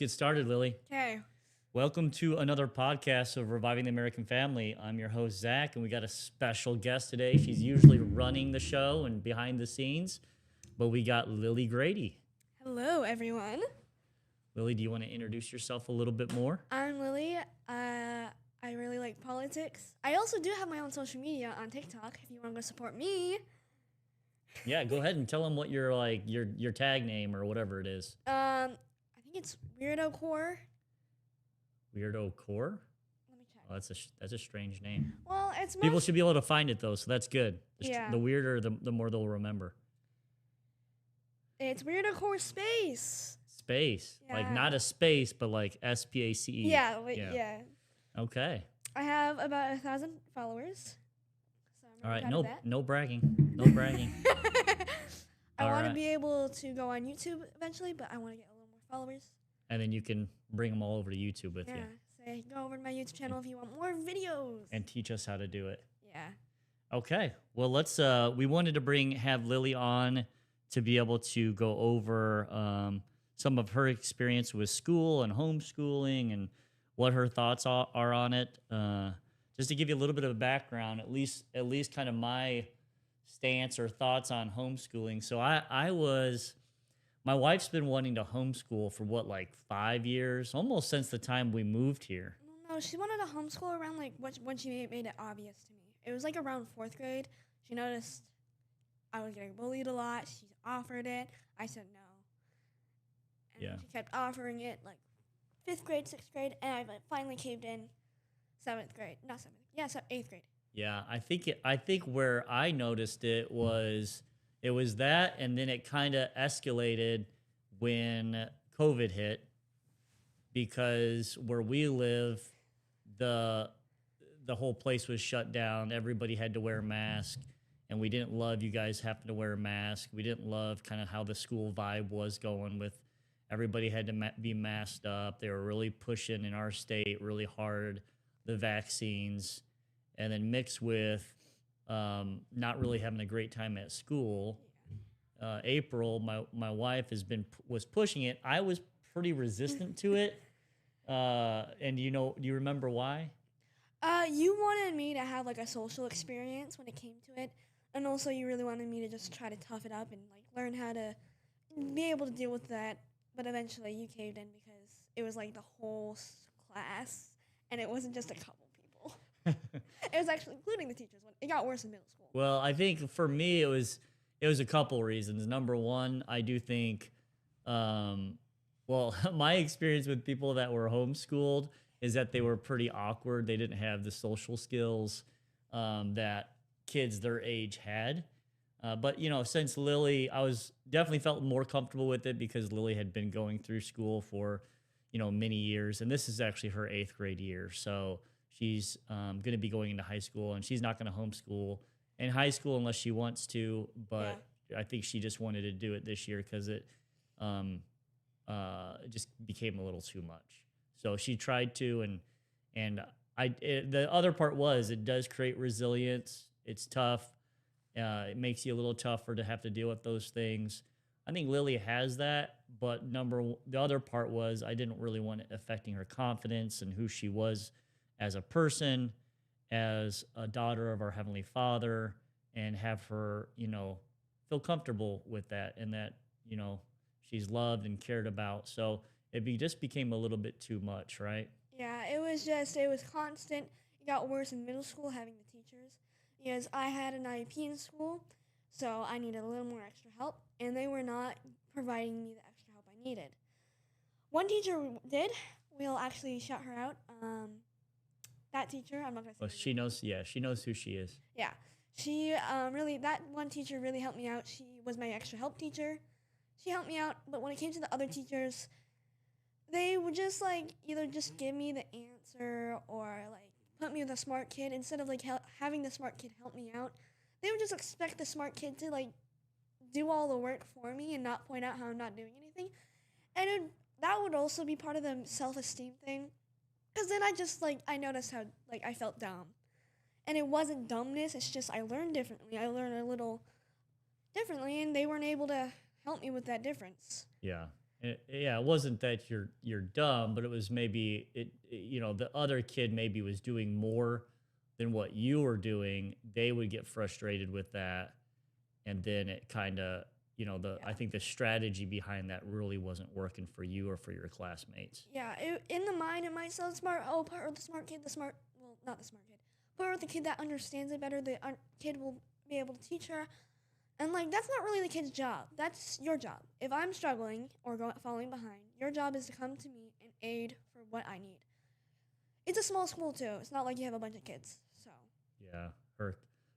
Get started, Lily. Okay. Welcome to another podcast of Reviving the American Family. I'm your host, Zach, and we got a special guest today. She's usually running the show and behind the scenes, but we got Lily Grady. Hello, everyone. Lily, do you want to introduce yourself a little bit more? I'm Lily. I really like politics. I also do have my own social media on TikTok if you want to go support me. Yeah, go ahead and tell them what your tag name or whatever it is. I think it's Weirdo Core. Weirdo Core? Let me check. Oh, that's a strange name. Well, it's People should be able to find it though, so that's good. Yeah. The weirder, the more they'll remember. It's Weirdo Core Space. Space, like Yeah. not a space, but like SPACE. Yeah. Okay. I have about 1,000 followers. So I'm All right. really proud of No bragging. No bragging. that. I All want to right. be able to go on YouTube eventually, but I want to get a little more followers. And then you can bring them all over to YouTube with Yeah. you Say, go over to my YouTube channel if you want more videos. and teach us how to do it. Yeah. Okay. Well, we wanted to have Lily on to be able to go over some of her experience with school and homeschooling and what her thoughts are on it. Just to give you a little bit of a background, at least kind of my stance or thoughts on homeschooling. So my wife's been wanting to homeschool for like 5 years, almost since the time we moved here. No, she wanted to homeschool around when she made it obvious to me. It was like around 4th grade. She noticed I was getting bullied a lot. She offered it. I said no. And Yeah. she kept offering it like 5th grade, 6th grade, and I finally caved in 7th grade. Not 7th. Yeah, 8th grade. Yeah, I think where I noticed it was that, and then it kind of escalated when COVID hit, because where we live, the whole place was shut down. Everybody had to wear a mask, and we didn't love you guys having to wear a mask. We didn't love kind of how the school vibe was going with everybody had to be masked up. They were really pushing in our state really hard the vaccines, and then mixed with not really having a great time at school. April, my wife was pushing it. I was pretty resistant to it. And do you remember why? You wanted me to have like a social experience when it came to it, and also you really wanted me to just try to tough it up and like learn how to be able to deal with that. But eventually you caved in because it was like the whole class, and it wasn't just a couple people. It was actually including the teachers. It got worse in middle school. Well, I think for me it was a couple reasons. Number one, I do think, my experience with people that were homeschooled is that they were pretty awkward. They didn't have the social skills that kids their age had. But since Lily, I was definitely felt more comfortable with it because Lily had been going through school for, many years, and this is actually her 8th grade year. So she's going to be going into high school, and she's not going to homeschool in high school unless she wants to. But yeah. I think she just wanted to do it this year because it just became a little too much. So she tried to, and the other part was it does create resilience. It's tough. It makes you a little tougher to have to deal with those things. I think Lily has that, but the other part was I didn't really want it affecting her confidence and who she was as a person, as a daughter of our Heavenly Father, and have her, feel comfortable with that and that, she's loved and cared about. So just became a little bit too much, right? Yeah, it was constant. It got worse in middle school having the teachers because I had an IEP in school, so I needed a little more extra help, and they were not providing me the extra help I needed. One teacher did. We'll actually shout her out. That teacher, I'm not going to say Well, she knows, yeah, she knows who she is. Yeah. She that one teacher really helped me out. She was my extra help teacher. She helped me out, but when it came to the other teachers, they would just like either just give me the answer or like put me with a smart kid instead of like having the smart kid help me out. They would just expect the smart kid to like do all the work for me and not point out how I'm not doing anything. And that would also be part of the self-esteem thing. Because then I noticed how like I felt dumb. And it wasn't dumbness, it's just I learned differently. I learned a little differently, and they weren't able to help me with that difference. Yeah. Yeah, it wasn't that you're dumb, but it was maybe the other kid maybe was doing more than what you were doing. They would get frustrated with that, and then it kind of the I Yeah. think the strategy behind that really wasn't working for you or for your classmates. Yeah, in the mind, it might sound smart. Oh, put her with the smart kid, well, not the smart kid. Put her with the kid that understands it better. The kid will be able to teach her. And, like, that's not really the kid's job. That's your job. If I'm struggling or falling behind, your job is to come to me and aid for what I need. It's a small school, too. It's not like you have a bunch of kids. So, Yeah,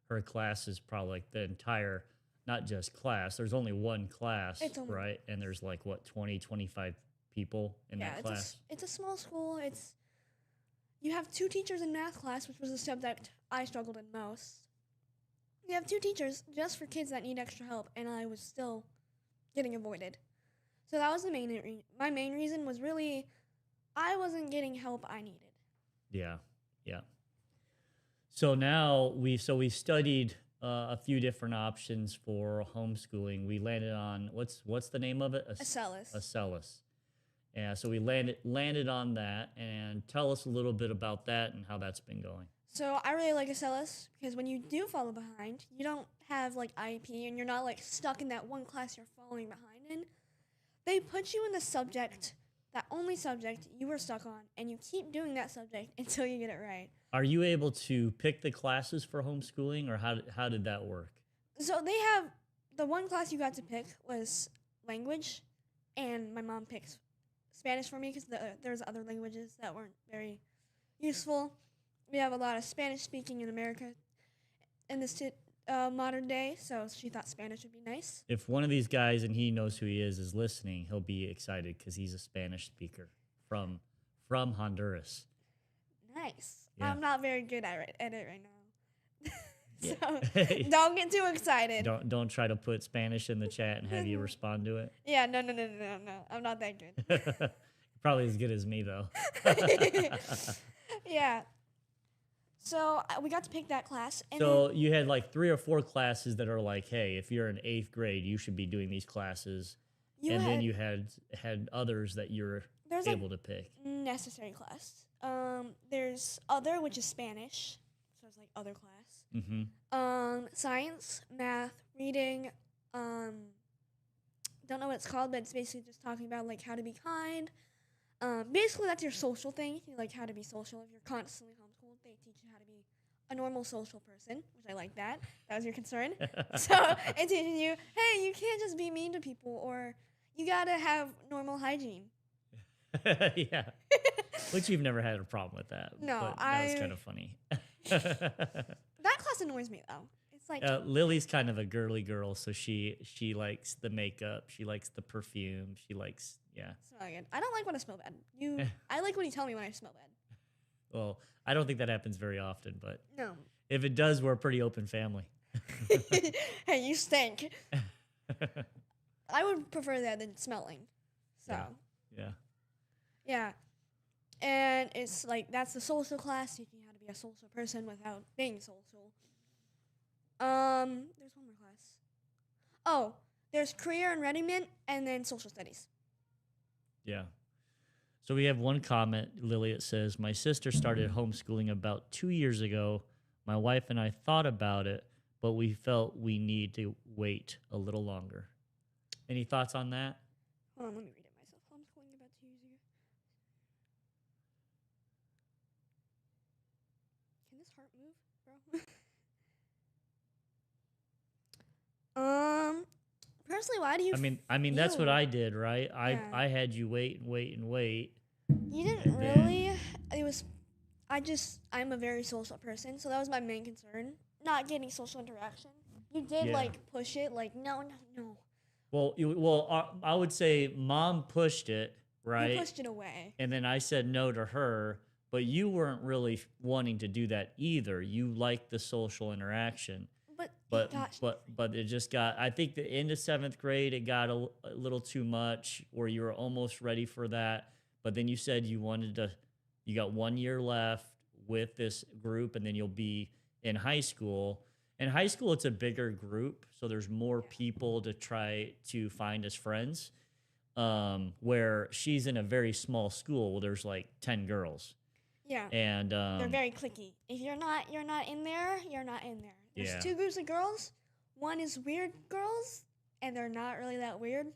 her class is probably like the entire, not just class. There's only one class, it's only, right? And there's like what 20, 25 people in yeah, that class. it's a small school. You have 2 teachers in math class, which was a subject I struggled in most. You have 2 teachers just for kids that need extra help, and I was still getting avoided. So that was my main reason was really I wasn't getting help I needed. Yeah, yeah. So now we studied a few different options for homeschooling. We landed on what's the name of it? Acellus. Acellus. Yeah. So we landed on that, and tell us a little bit about that and how that's been going. So I really like Acellus because when you do fall behind, you don't have like IEP and you're not like stuck in that one class you're falling behind in. They put you in the subject, that only subject you were stuck on, and you keep doing that subject until you get it right. Are you able to pick the classes for homeschooling, or how did that work? So they have the one class you got to pick was language, and my mom picked Spanish for me because there's other languages that weren't very useful. We have a lot of Spanish speaking in America in this modern day, so she thought Spanish would be nice. If one of these guys, and he knows who he is listening, he'll be excited because he's a Spanish speaker from Honduras. Nice. Yeah. I'm not very good at it right now. Yeah. So don't get too excited. Don't try to put Spanish in the chat and have you respond to it. Yeah, no. I'm not that good. Probably as good as me though. Yeah. So we got to pick that class. And So you had like 3 or 4 classes that are like, hey, if you're in 8th grade, you should be doing these classes. Then you had others that you're able to pick. Necessary class. There's other, which is Spanish. So it's like other class. Mm-hmm. Science, math, reading. Don't know what it's called, but it's basically just talking about like how to be kind. Basically, that's your social thing. You like how to be social. If you're constantly homeschooled, they teach you how to be a normal social person, which I like that. That was your concern. So it teaches you, hey, you can't just be mean to people, or you gotta have normal hygiene. Yeah. Which you've never had a problem with that. No, but that was kind of funny. That class annoys me though. It's like Lily's kind of a girly girl, so she likes the makeup, she likes the perfume, she likes smell good. I don't like when I smell bad. I like when you tell me when I smell bad. Well, I don't think that happens very often, but No. if it does, we're a pretty open family. Hey, you stink. I would prefer that than smelling. So Yeah. And it's like that's the social class, teaching you how to be a social person without being social. There's one more class. Oh, there's career and readiness, and then social studies. Yeah. So we have one comment, Lily. It says, my sister started homeschooling about 2 years ago. My wife and I thought about it, but we felt we need to wait a little longer. Any thoughts on that? Hold on, let me read it myself. Homeschooling about 2 years ago. Can this heart move, bro? Personally, why do you? I mean, that's what I did, right? I had you wait and wait and wait. You didn't really. It was. I'm a very social person, so that was my main concern. Not getting social interaction. You did like push it, like no. Well, I would say Mom pushed it, right? You pushed it away, and then I said no to her. But you weren't really wanting to do that either. You liked the social interaction. But it just got, I think the end of 7th grade, it got a little too much, or you were almost ready for that. But then you said you got 1 year left with this group, and then you'll be in high school. In high school, it's a bigger group, so there's more people to try to find as friends. where she's in a very small school. Well, there's like 10 girls. Yeah. And they're very cliquey. If you're not in there, you're not in there. There's yeah. two groups of girls. One is weird girls, and they're not really that weird.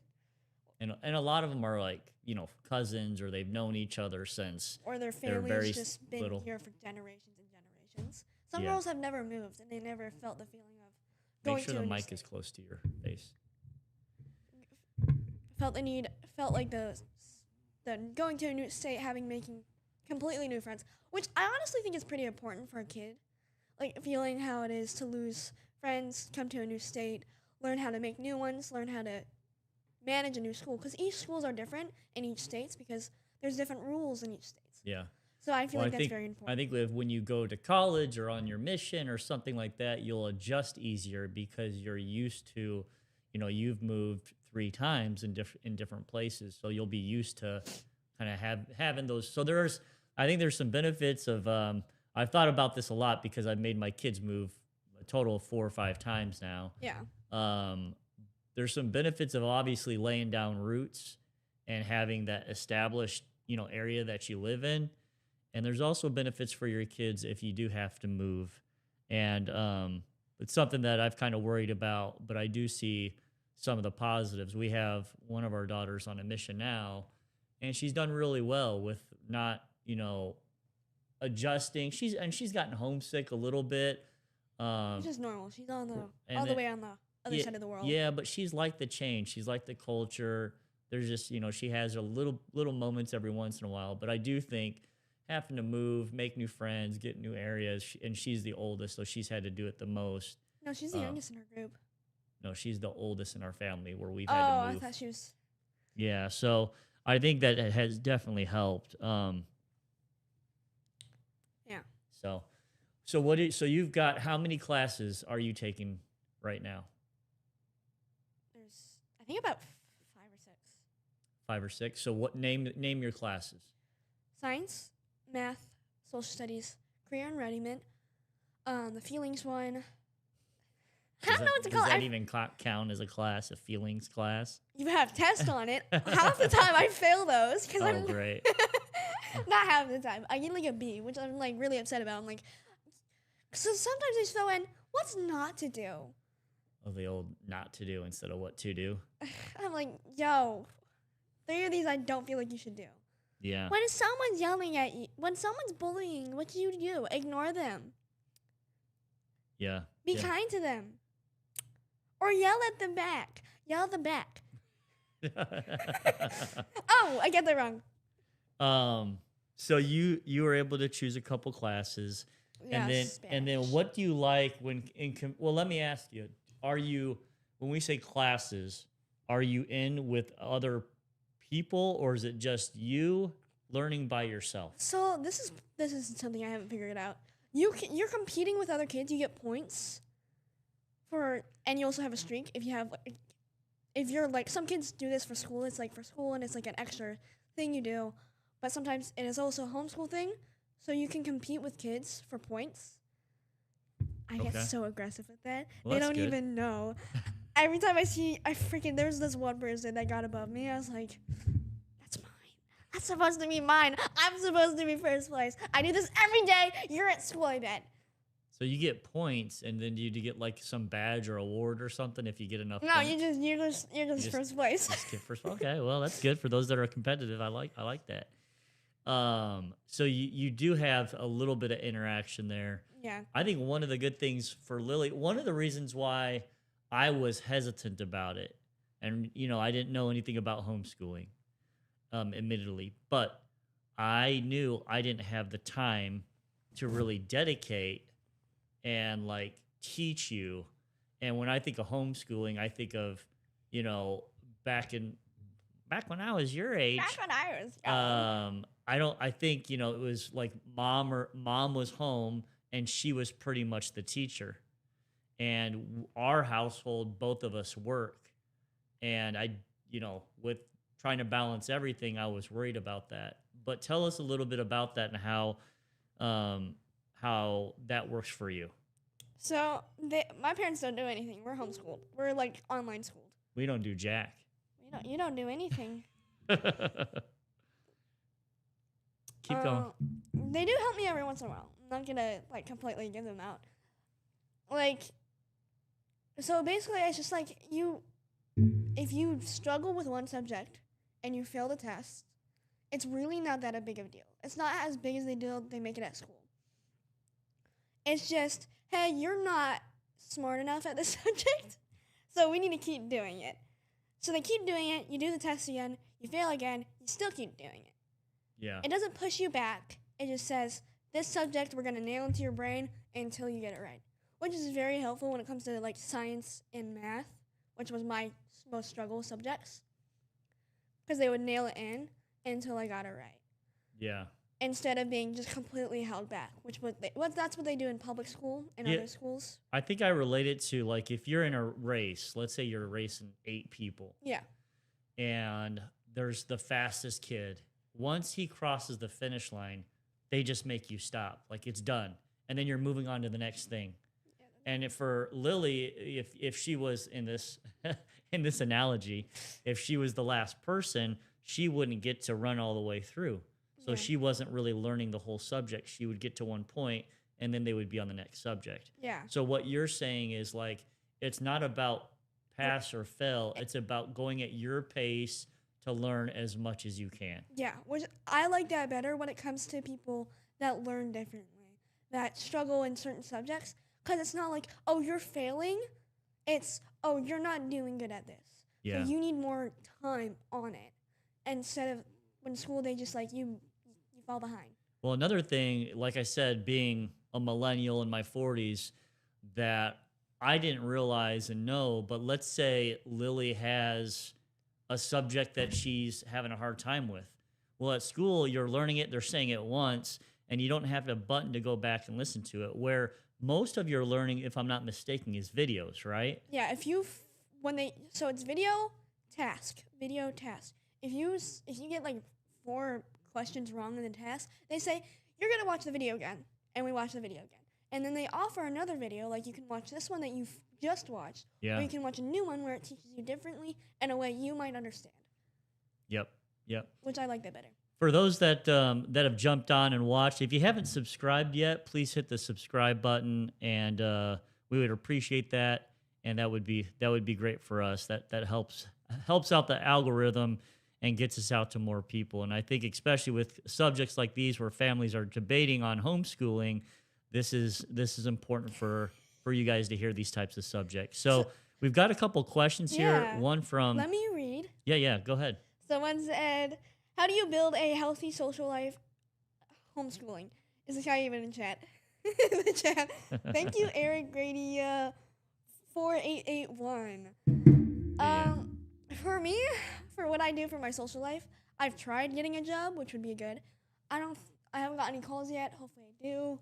And a lot of them are like, you know, cousins, or they've known each other since, or their they're family's very just been little. here for generations and generations. Some Yeah. girls have never moved, and they never felt the feeling of going Make sure to the a new mic state. is close to your face. Felt like the going to a new state, making completely new friends, which I honestly think is pretty important for a kid. Like feeling how it is to lose friends, come to a new state, learn how to make new ones, learn how to manage a new school, because each schools are different in each states because there's different rules in each state. Yeah. So I feel Well, like that's very important. I think when you go to college or on your mission or something like that, you'll adjust easier because you're used to, you know, you've moved 3 times in different places, so you'll be used to kind of having those. So I think there's some benefits of. I've thought about this a lot because I've made my kids move a total of 4 or 5 times now. Yeah. There's some benefits of obviously laying down roots and having that established, you know, area that you live in. And there's also benefits for your kids if you do have to move. And it's something that I've kind of worried about, but I do see some of the positives. We have one of our daughters on a mission now, and she's done really well with not, you know, adjusting. She's gotten homesick a little bit. Which is normal. She's all and the way on the other side of the world. Yeah, but she's like the change. She's like the culture. There's just, you know, she has a little moments every once in a while. But I do think having to move, make new friends, get new areas, and she's the oldest, so she's had to do it the most. No, she's the youngest in her group. No, she's the oldest in our family where we've Oh, had to move. I thought she was. Yeah, so I think that it has definitely helped. Yeah. So you've got, how many classes are you taking right now? There's, I think, about 5 or 6. 5 or 6. So what name your classes? Science, math, social studies, career and readiness, the feelings one. I don't know what to call it. Does that even count as a class, a feelings class? You have tests on it. Half the time I fail those because Oh, great. not half the time. I get like a B, which I'm like really upset about. I'm like, so sometimes I just throw in what's not to do. Oh, the old not to do instead of what to do. I'm like, yo, 3 of these I don't feel like you should do. Yeah. When someone's yelling at you, when someone's bullying, what do you do? Ignore them. Yeah. Be kind to them. Or yell at them back. Yell at them back. Oh, I get that wrong. So you were able to choose a couple classes, Yes, and then what do you like when well, let me ask you, when we say classes, are you in with other people, or is it just you learning by yourself? So this is something I haven't figured out. You're competing with other kids. You get points and you also have a streak if you're like, some kids do this for school. It's like for school and it's like an extra thing you do, but sometimes it is also a homeschool thing, so you can compete with kids for points. I get so aggressive with that. Well, they that's don't good. even know. Every time there's this one person that got above me, I was like, that's mine. That's supposed to be mine. I'm supposed to be first place. I do this every day. You're at school, I bet. So you get points, and then do you get like some badge or award or something if you get enough No, points? you're just first place. Just get first. Okay, well, that's good for those that are competitive. I like that. So you do have a little bit of interaction there. Yeah. I think one of the good things for Lily, one of the reasons why I was hesitant about it, and you know, I didn't know anything about homeschooling, admittedly, but I knew I didn't have the time to really dedicate and like teach you. And when I think of homeschooling, I think of, you know, back when I was your age. Back when I was young. I think, you know, it was like mom was home and she was pretty much the teacher. And our household, both of us work. And I, you know, with trying to balance everything, I was worried about that. But tell us a little bit about that and how that works for you. So my parents don't do anything. We're homeschooled. We're like online schooled. We don't do jack. You don't do anything. Keep going. They do help me every once in a while. I'm not gonna like completely give them out. Like, so basically, it's just like if you struggle with one subject and you fail the test, it's really not that a big of a deal. It's not as big as they make it at school. It's just, hey, you're not smart enough at this subject, so we need to keep doing it. So they keep doing it. You do the test again. You fail again. You still keep doing it. Yeah. It doesn't push you back. It just says, this subject we're going to nail into your brain until you get it right, which is very helpful when it comes to like science and math, which was my most struggle subjects, because they would nail it in until I got it right. Yeah. Instead of being just completely held back, that's what they do in public school and other schools. I think I relate it to, like, if you're in a race, let's say you're racing 8 people. Yeah. And there's the fastest kid. Once he crosses the finish line, they just make you stop. Like, it's done. And then you're moving on to the next thing. Yeah. And for Lily, if she was in this in this analogy, if she was the last person, she wouldn't get to run all the way through. So she wasn't really learning the whole subject. She would get to one point, and then they would be on the next subject. Yeah. So what you're saying is, like, it's not about pass or fail. It's about going at your pace to learn as much as you can. Yeah, which I like that better when it comes to people that learn differently, that struggle in certain subjects, because it's not like, oh, you're failing. It's, oh, you're not doing good at this. Yeah. So you need more time on it. Instead of when school, they just like, you fall behind. Well, another thing, like I said, being a millennial in my 40s, that I didn't realize and know, but let's say Lily has a subject that she's having a hard time with. Well, at school, you're learning it, they're saying it once, and you don't have a button to go back and listen to it, where most of your learning, if I'm not mistaken, is videos, right? Yeah, so it's video task. If you get like 4 questions wrong in the test, they say, you're going to watch the video again. And we watch the video again. And then they offer another video, like you can watch this one that you've just watched. Yeah. Or you can watch a new one where it teaches you differently in a way you might understand. Yep. Which I like that better. For those that have jumped on and watched, if you haven't subscribed yet, please hit the subscribe button, and we would appreciate that. And that would be great for us. That helps out the algorithm and gets us out to more people. And I think especially with subjects like these where families are debating on homeschooling, this is important for you guys to hear these types of subjects. So we've got a couple questions here. One from... Let me read. Yeah, go ahead. Someone said, how do you build a healthy social life homeschooling? Is the guy even in chat? In the chat. Thank you, Eric Grady 4881. For me, for what I do for my social life, I've tried getting a job, which would be good. I haven't got any calls yet. Hopefully I do.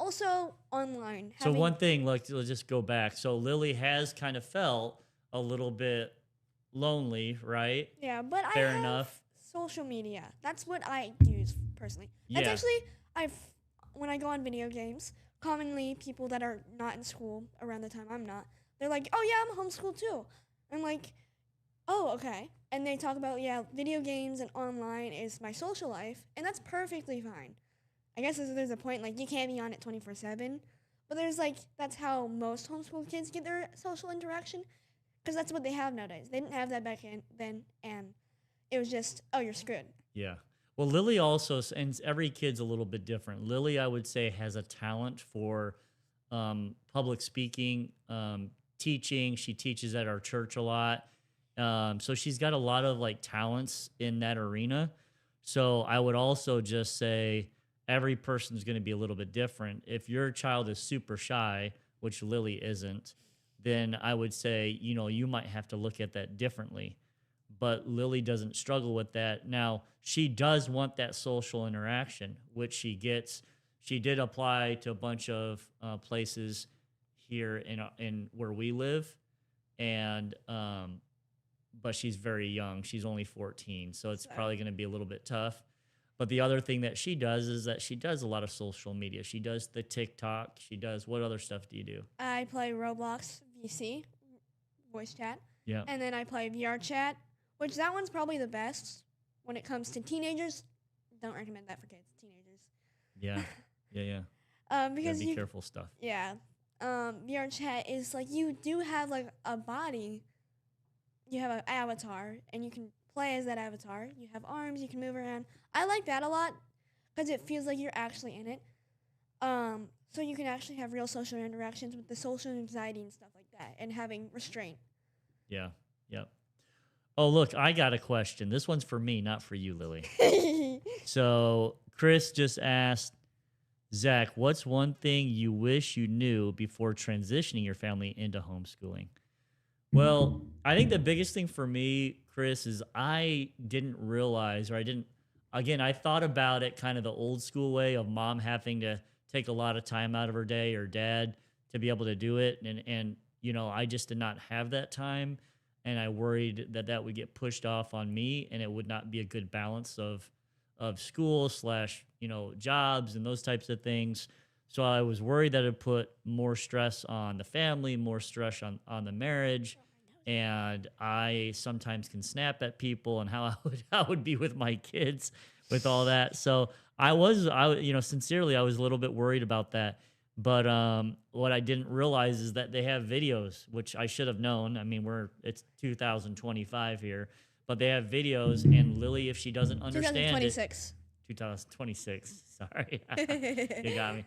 Also online. So one thing, let's just go back. So Lily has kind of felt a little bit lonely, right? Yeah, but Fair I have enough. social media. That's what I use personally. That's Yeah. actually, when I go on video games, commonly people that are not in school around the time I'm not, they're like, oh yeah, I'm homeschooled too. I'm like, oh, okay. And they talk about, yeah, video games and online is my social life, and that's perfectly fine. I guess there's a point, like, you can't be on it 24/7, but that's how most homeschooled kids get their social interaction, because that's what they have nowadays. They didn't have that back then, and it was just, oh, you're screwed. Yeah. Well, Lily also, and every kid's a little bit different. Lily, I would say, has a talent for public speaking, teaching. She teaches at our church a lot. So she's got a lot of like talents in that arena. So I would also just say every person's going to be a little bit different. If your child is super shy, which Lily isn't, then I would say, you might have to look at that differently. But Lily doesn't struggle with that. Now, she does want that social interaction, which she gets. She did apply to a bunch of places here in where we live, and but she's very young. She's only 14, so it's probably going to be a little bit tough. But the other thing that she does is that she does a lot of social media. She does the TikTok. She does, what other stuff do you do? I play Roblox VC, voice chat. Yeah. And then I play VR chat, which that one's probably the best when it comes to teenagers. Don't recommend that for kids, teenagers. Yeah. Yeah. Yeah. Yeah. Because Be you, careful stuff. yeah, VR chat is like you do have like a body, you have an avatar, and you can play as that avatar. You have arms, you can move around. I like that a lot because it feels like you're actually in it. So you can actually have real social interactions with the social anxiety and stuff like that, and having restraint. Yeah. Yep. Oh, look, I got a question. This one's for me, not for you, Lily. So Chris just asked, Zach, what's one thing you wish you knew before transitioning your family into homeschooling? Well, I think the biggest thing for me, Chris, is I didn't realize, or I didn't, again, I thought about it kind of the old school way of mom having to take a lot of time out of her day, or dad to be able to do it. And I just did not have that time. And I worried that that would get pushed off on me, and it would not be a good balance of school slash, jobs and those types of things. So I was worried that it put more stress on the family, more stress on the marriage. And I sometimes can snap at people, and how I would be with my kids with all that. So sincerely, I was a little bit worried about that. But what I didn't realize is that they have videos, which I should have known. I mean, it's 2025 here, but they have videos. And Lily, if she doesn't understand it, 2026. 2026. Sorry, you got me.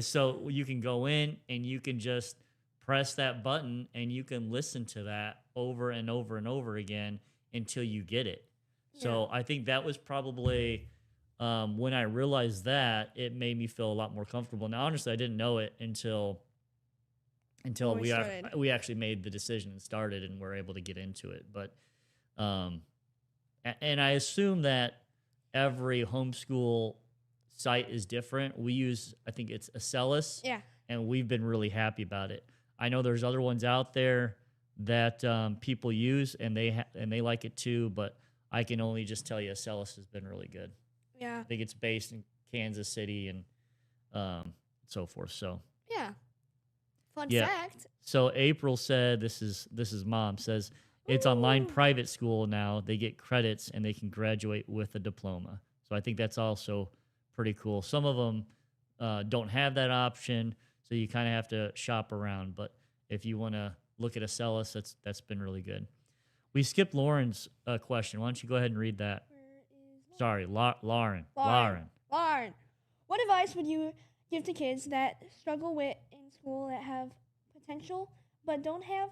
So you can go in and you can just press that button, and you can listen to that over and over and over again until you get it. So I think that was probably when I realized that, it made me feel a lot more comfortable. Now, honestly, I didn't know it until When we started. we actually made the decision and started, and were able to get into it. But and I assume that every homeschool site is different. We use, I think it's Acellus, Yeah. and we've been really happy about it. I know there's other ones out there that people use, and they like it too. But I can only just tell you, Acellus has been really good. Yeah. I think it's based in Kansas City and so forth. So Yeah. Fun Yeah. fact. so April said, this is mom says, it's online Ooh. private school now. They get credits and they can graduate with a diploma. So I think that's also pretty cool. Some of them don't have that option, so you kind of have to shop around. But if you want to look at Acellus, that's been really good. We skipped Lauren's question. Why don't you go ahead and read that? Where is Sorry, Lauren. Lauren. What advice would you give to kids that struggle with in school, that have potential but don't have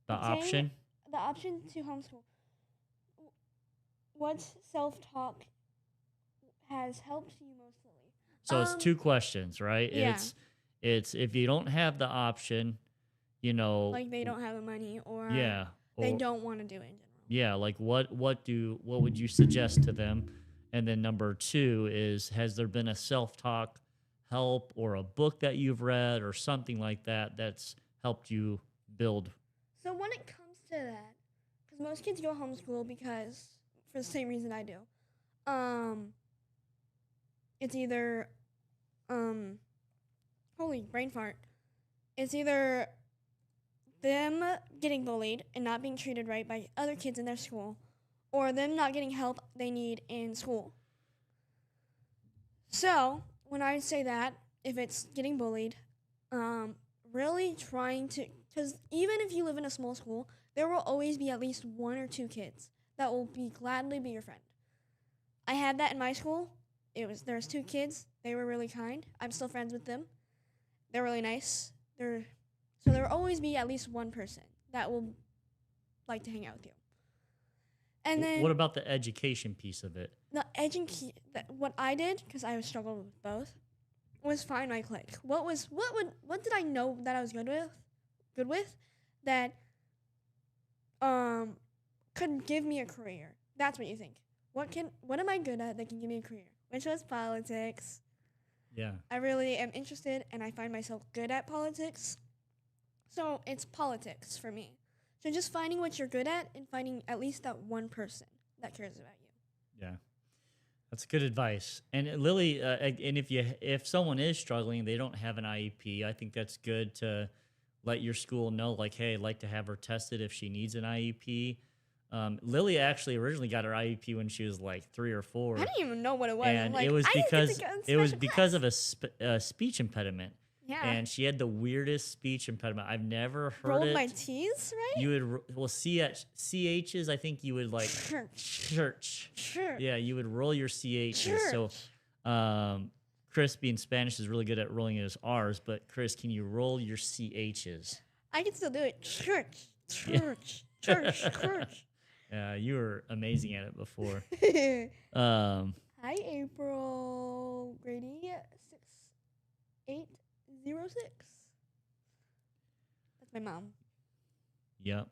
The option. the option to homeschool? What self-talk has helped you mostly? So it's two questions, right? Yeah. It's if you don't have the option, Like they don't have the money, or yeah, they or don't want to do it in general. yeah, like what would you suggest to them? And then number two is, has there been a self-talk help or a book that you've read or something like that that's helped you build? So when it comes to that, because most kids go homeschool because for the same reason I do, it's either, holy brain fart, it's either them getting bullied and not being treated right by other kids in their school, or them not getting help they need in school. So when I say that, if it's getting bullied, really trying to, because even if you live in a small school, there will always be at least one or two kids that will gladly be your friend. I had that in my school. There's two kids. They were really kind. I'm still friends with them. They're really nice. So there will always be at least one person that will like to hang out with you. And then What about the education piece of it? what I did, because I was struggling with both, was find my clique. What did I know that I was good with that could give me a career? That's what you think. What am I good at that can give me a career? Which was politics. Yeah. I really am interested, and I find myself good at politics. So it's politics for me. So just finding what you're good at and finding at least that one person that cares about you. Yeah. That's good advice. And Lily, and if someone is struggling, they don't have an IEP, I think that's good to let your school know, like, hey, I'd like to have her tested if she needs an IEP. Lily actually originally got her IEP when she was like 3 or 4, I didn't even know what it was. and Like, it was I didn't get to because go in it was special because class. of a speech impediment, Yeah. and she had the weirdest speech impediment. I've never heard Rolled it. my T's, right? You would well CHs. I think you would like church. Yeah, you would roll your CHs. So, Chris, being Spanish, is really good at rolling his R's. But Chris, can you roll your CHs? I can still do it. Church. Yeah, you were amazing at it before. Hi, April Grady 6806. That's my mom. Yep.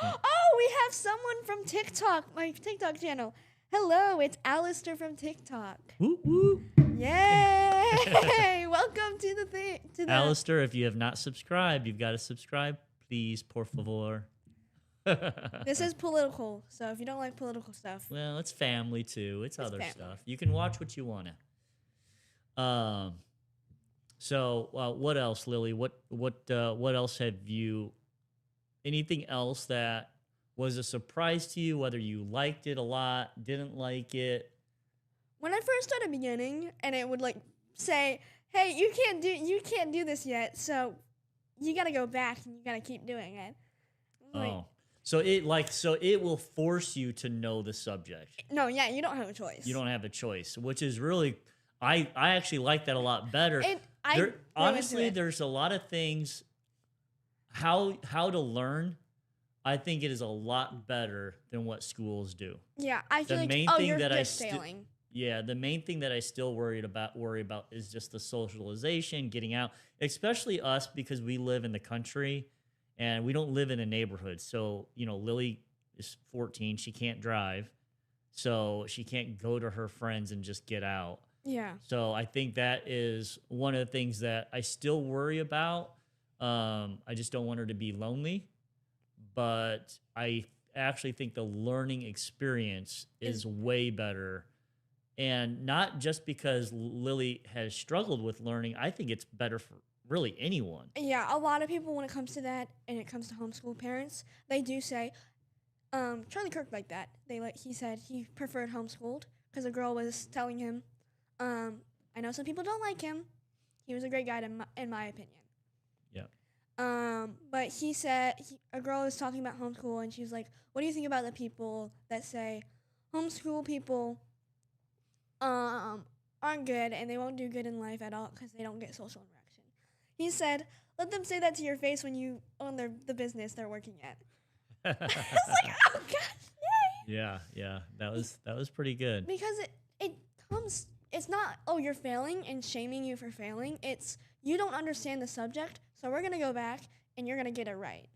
Oh, we have someone from TikTok, my TikTok channel. Hello, it's Alistair from TikTok. Woo woo. Yay! Welcome to the thing. Alistair, if you have not subscribed, you've got to subscribe. Please, por favor. This is political, so if you don't like political stuff. Well, it's family too. It's other stuff. You can watch what you want to. So what else, Lily? What else have you? Anything else that was a surprise to you? Whether you liked it a lot, didn't like it? When I first started beginning, and it would like say, "Hey, you can't do this yet, so you gotta go back and you gotta keep doing it." Oh, so it will force you to know the subject. No, yeah, you don't have a choice. You don't have a choice, which is really, I actually like that a lot better. Honestly, there's a lot of things. How to learn, I think it is a lot better than what schools do. Yeah, I feel like you're just failing. Yeah, the main thing that I still worry about is just the socialization, getting out, especially us because we live in the country and we don't live in a neighborhood. So, Lily is 14, she can't drive. So she can't go to her friends and just get out. Yeah. So I think that is one of the things that I still worry about. I just don't want her to be lonely, but I actually think the learning experience is way better. And not just because Lily has struggled with learning, I think it's better for really anyone. Yeah, a lot of people, when it comes to that, and it comes to homeschool parents, they do say, Charlie Kirk like that. He said he preferred homeschooled because a girl was telling him, I know some people don't like him. He was a great guy in my opinion. Yeah. But he said a girl was talking about homeschool, and she was like, "What do you think about the people that say homeschool people aren't good and they won't do good in life at all because they don't get social interaction?" He said, "Let them say that to your face when you own the business they're working at." I was like, "Oh gosh, yay!" Yeah, that was pretty good. Because it's not, "Oh, you're failing," and shaming you for failing. It's, you don't understand the subject, so we're gonna go back and you're gonna get it right.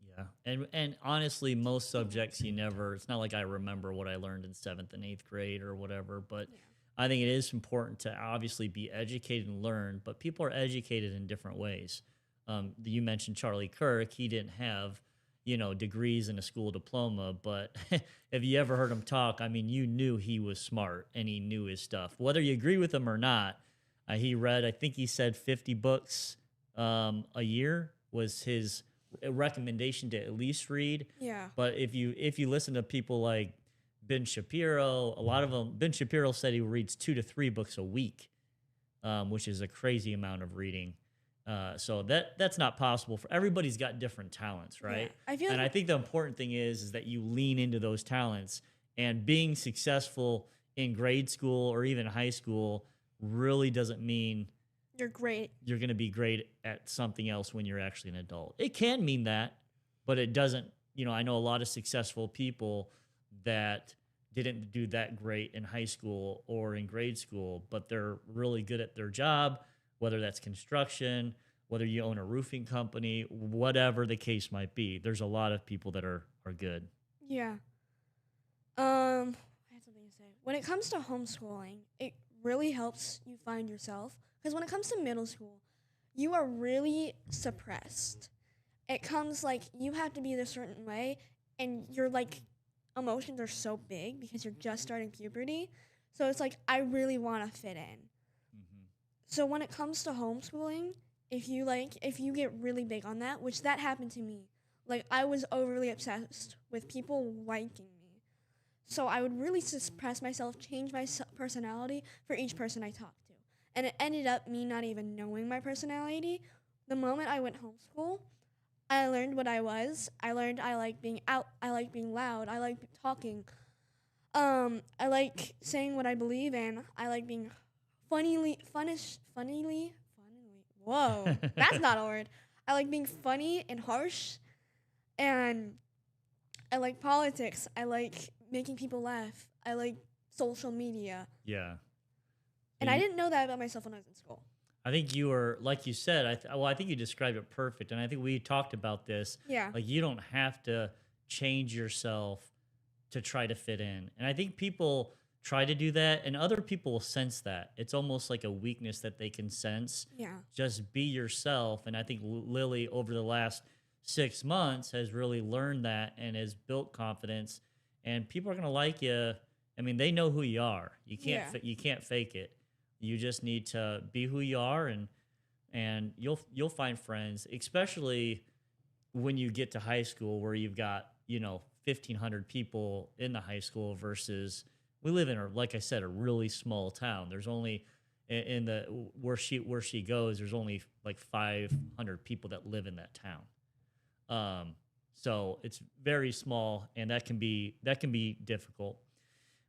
Yeah, and honestly, most subjects it's not like I remember what I learned in 7th and 8th grade or whatever, but I think it is important to obviously be educated and learn, but people are educated in different ways. You mentioned Charlie Kirk. He didn't have, degrees and a school diploma, but if you ever heard him talk, I mean, you knew he was smart and he knew his stuff. Whether you agree with him or not, he read, I think he said 50 books a year was his recommendation to at least read. Yeah. But if you listen to people like Ben Shapiro, a lot of them, Ben Shapiro said he reads 2 to 3 books a week, which is a crazy amount of reading. So that's not possible for everybody's got different talents, right? Yeah. I think the important thing is that you lean into those talents, and being successful in grade school or even high school really doesn't mean you're great. You're going to be great at something else when you're actually an adult. It can mean that, but it doesn't. I know a lot of successful people that didn't do that great in high school or in grade school, but they're really good at their job, whether that's construction, whether you own a roofing company, whatever the case might be. There's a lot of people that are good. Yeah. I have something to say. When it comes to homeschooling, it really helps you find yourself. Because when it comes to middle school, you are really suppressed. It comes like you have to be a certain way, and your emotions are so big because you're just starting puberty. So it's like, I really want to fit in. Mm-hmm. So when it comes to homeschooling, if you get really big on that, which that happened to me. Like I was overly obsessed with people liking me. So I would really suppress myself, change my personality for each person I talked to. And it ended up me not even knowing my personality. The moment I went homeschool, I learned what I was. I learned I like being out, I like being loud, I like talking. I like saying what I believe in. I like being funnily. Whoa, that's not a word. I like being funny and harsh, and I like politics. I like making people laugh. I like social media, Yeah. and I didn't know that about myself when I was in school. I think you were, like you said, I think you described it perfect. And I think we talked about this. Yeah, Like, you don't have to change yourself to try to fit in. And I think people try to do that, and other people will sense that. It's almost like a weakness that they can sense. yeah, Just be yourself. And I think Lily, over the last 6 months, has really learned that and has built confidence. And people are going to like you. I mean, they know who you are. yeah, You can't fake it. You just need to be who you are, and you'll find friends, especially when you get to high school where you've got, 1,500 people in the high school versus we live in, like I said, a really small town. There's only in the where she goes, there's only like 500 people that live in that town. So it's very small, and that can be difficult.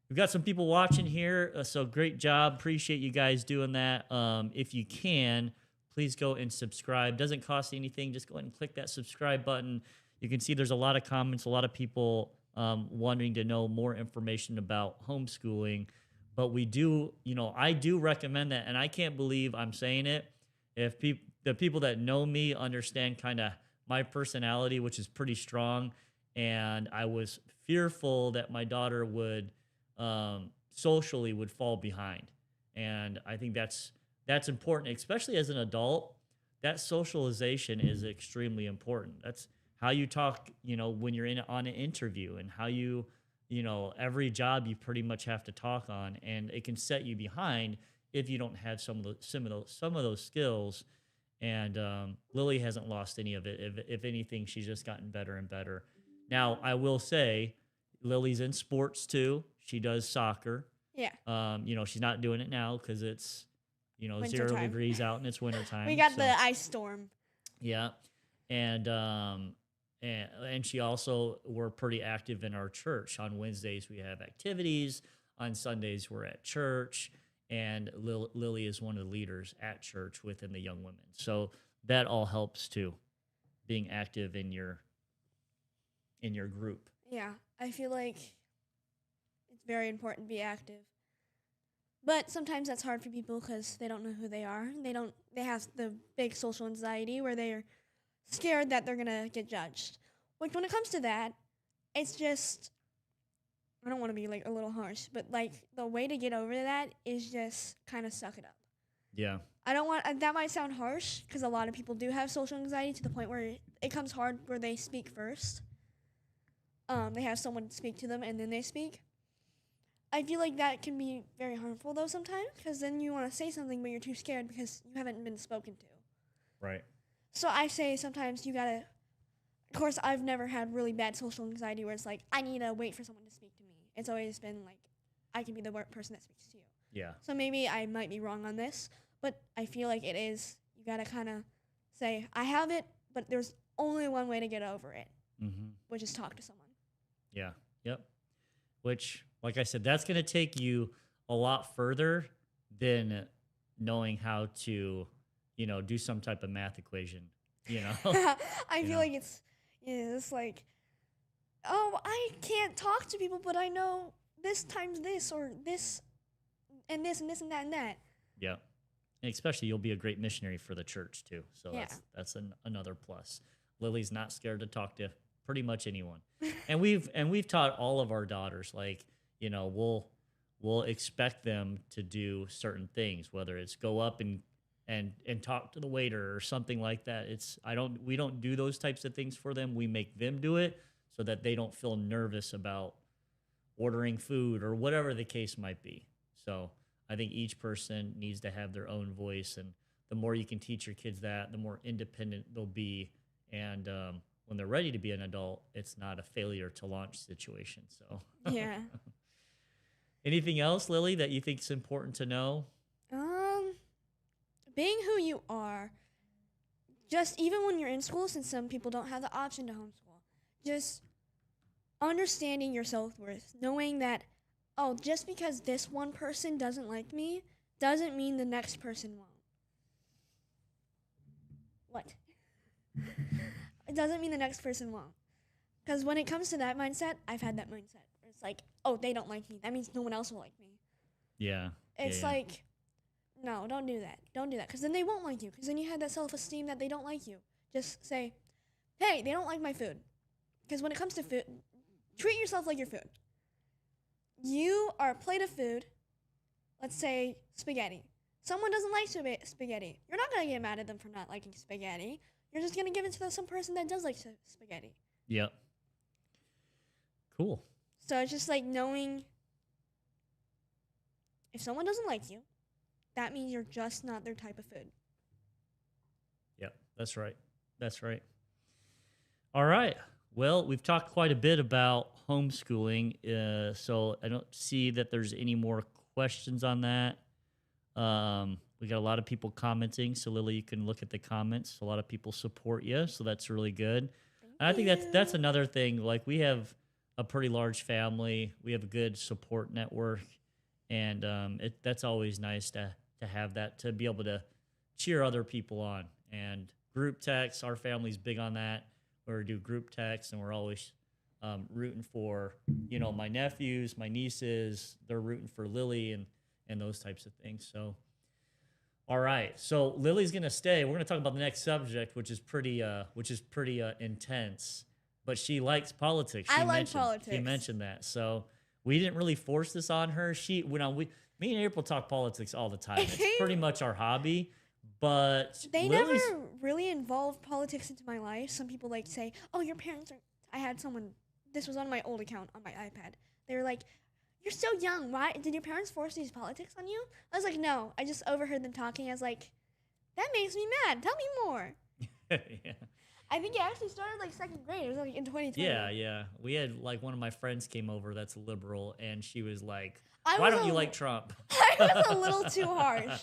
We've got some people watching here, so great job. Appreciate you guys doing that. If you can, please go and subscribe. Doesn't cost you anything. Just go ahead and click that subscribe button. You can see there's a lot of comments, a lot of people wanting to know more information about homeschooling. But I do recommend that, and I can't believe I'm saying it. If the people that know me understand kind of my personality, which is pretty strong, and I was fearful that my daughter would socially would fall behind. And I think that's important, especially as an adult. That socialization is extremely important. That's how you talk, when you're on an interview, and how every job you pretty much have to talk on, and it can set you behind if you don't have some of those skills. And Lily hasn't lost any of it. If anything, she's just gotten better and better. Now, I will say, Lily's in sports too. She does soccer. yeah. She's not doing it now because it's, Winter 0 degrees out and it's wintertime. We got So, the ice storm. yeah. And she also, we're pretty active in our church. On Wednesdays, we have activities. On Sundays, we're at church. And Lily is one of the leaders at church within the young women. So that all helps too, being active in your group. Yeah, I feel like it's very important to be active. But sometimes that's hard for people because they don't know who they are. They have the big social anxiety where they're scared that they're going to get judged. Which when it comes to that, it's just, I don't want to be like a little harsh, but like the way to get over that is just kind of suck it up. Yeah. I don't want, that might sound harsh because a lot of people do have social anxiety to the point where it comes hard where they speak first. They have someone speak to them and then they speak. I feel like that can be very harmful though sometimes because then you want to say something but you're too scared because you haven't been spoken to. Right. So I say sometimes you gotta, of course I've never had really bad social anxiety where it's like I need to wait for someone to speak to me. It's always been like I can be the person that speaks to you. Yeah. So maybe I might be wrong on this, but I feel like it is, you gotta kind of say I have it, but there's only one way to get over it, which is talk to someone. Yeah. Yep. Which, like I said, that's going to take you a lot further than knowing how to, do some type of math equation, I feel like it's like, oh, I can't talk to people, but I know this times this or this and this and this and that and that. Yeah. And especially you'll be a great missionary for the church too. So Yeah. that's another plus. Lily's not scared to talk to pretty much anyone. And we've taught all of our daughters, like, we'll expect them to do certain things, whether it's go up and talk to the waiter or something like that. We don't do those types of things for them. We make them do it so that they don't feel nervous about ordering food or whatever the case might be. So I think each person needs to have their own voice and the more you can teach your kids that, the more independent they'll be. And when they're ready to be an adult, it's not a failure to launch situation. So, Yeah. anything else, Lily, that you think is important to know? Um, being who you are, just even when you're in school, since some people don't have the option to homeschool, just understanding your self-worth, knowing that, oh, just because this one person doesn't like me doesn't mean the next person won't. What? It doesn't mean the next person won't. Because when it comes to that mindset, I've had that mindset. Where it's like, oh, they don't like me. That means no one else will like me. Yeah. It's like, no, don't do that. Don't do that. Because then they won't like you. Because then you have that self-esteem that they don't like you. Just say, hey, they don't like my food. Because when it comes to food, treat yourself like your food. You are a plate of food. Let's say spaghetti. Someone doesn't like spaghetti. You're not going to get mad at them for not liking spaghetti. You're just going to give it to some person that does like spaghetti. Yep. Cool. So it's just like knowing if someone doesn't like you, that means you're just not their type of food. Yep. That's right. That's right. All right. Well, we've talked quite a bit about homeschooling, so I don't see that there's any more questions on that. We got a lot of people commenting, so Lily, you can look at the comments. A lot of people support you, so that's really good. And I think that's another thing. Like, we have a pretty large family, we have a good support network, and that's always nice to have that, to be able to cheer other people on. And group texts, our family's big on that. We do group texts, and we're always rooting for, my nephews, my nieces. They're rooting for Lily and those types of things. So, all right. So Lily's gonna stay. We're gonna talk about the next subject, which is pretty intense. But she likes politics. I like politics. She mentioned that. So we didn't really force this on her. Me and April talk politics all the time. It's pretty much our hobby. But they never really involved politics into my life. Some people say, oh, your parents are... I had someone... This was on my old account on my iPad. They were like, you're so young. Why? Did your parents force these politics on you? I was like, no. I just overheard them talking. I was like, that makes me mad. Tell me more. Yeah. I think it actually started second grade. It was in 2020. Yeah. We had one of my friends came over that's liberal, and she was like, why don't you like Trump? I was a little too harsh.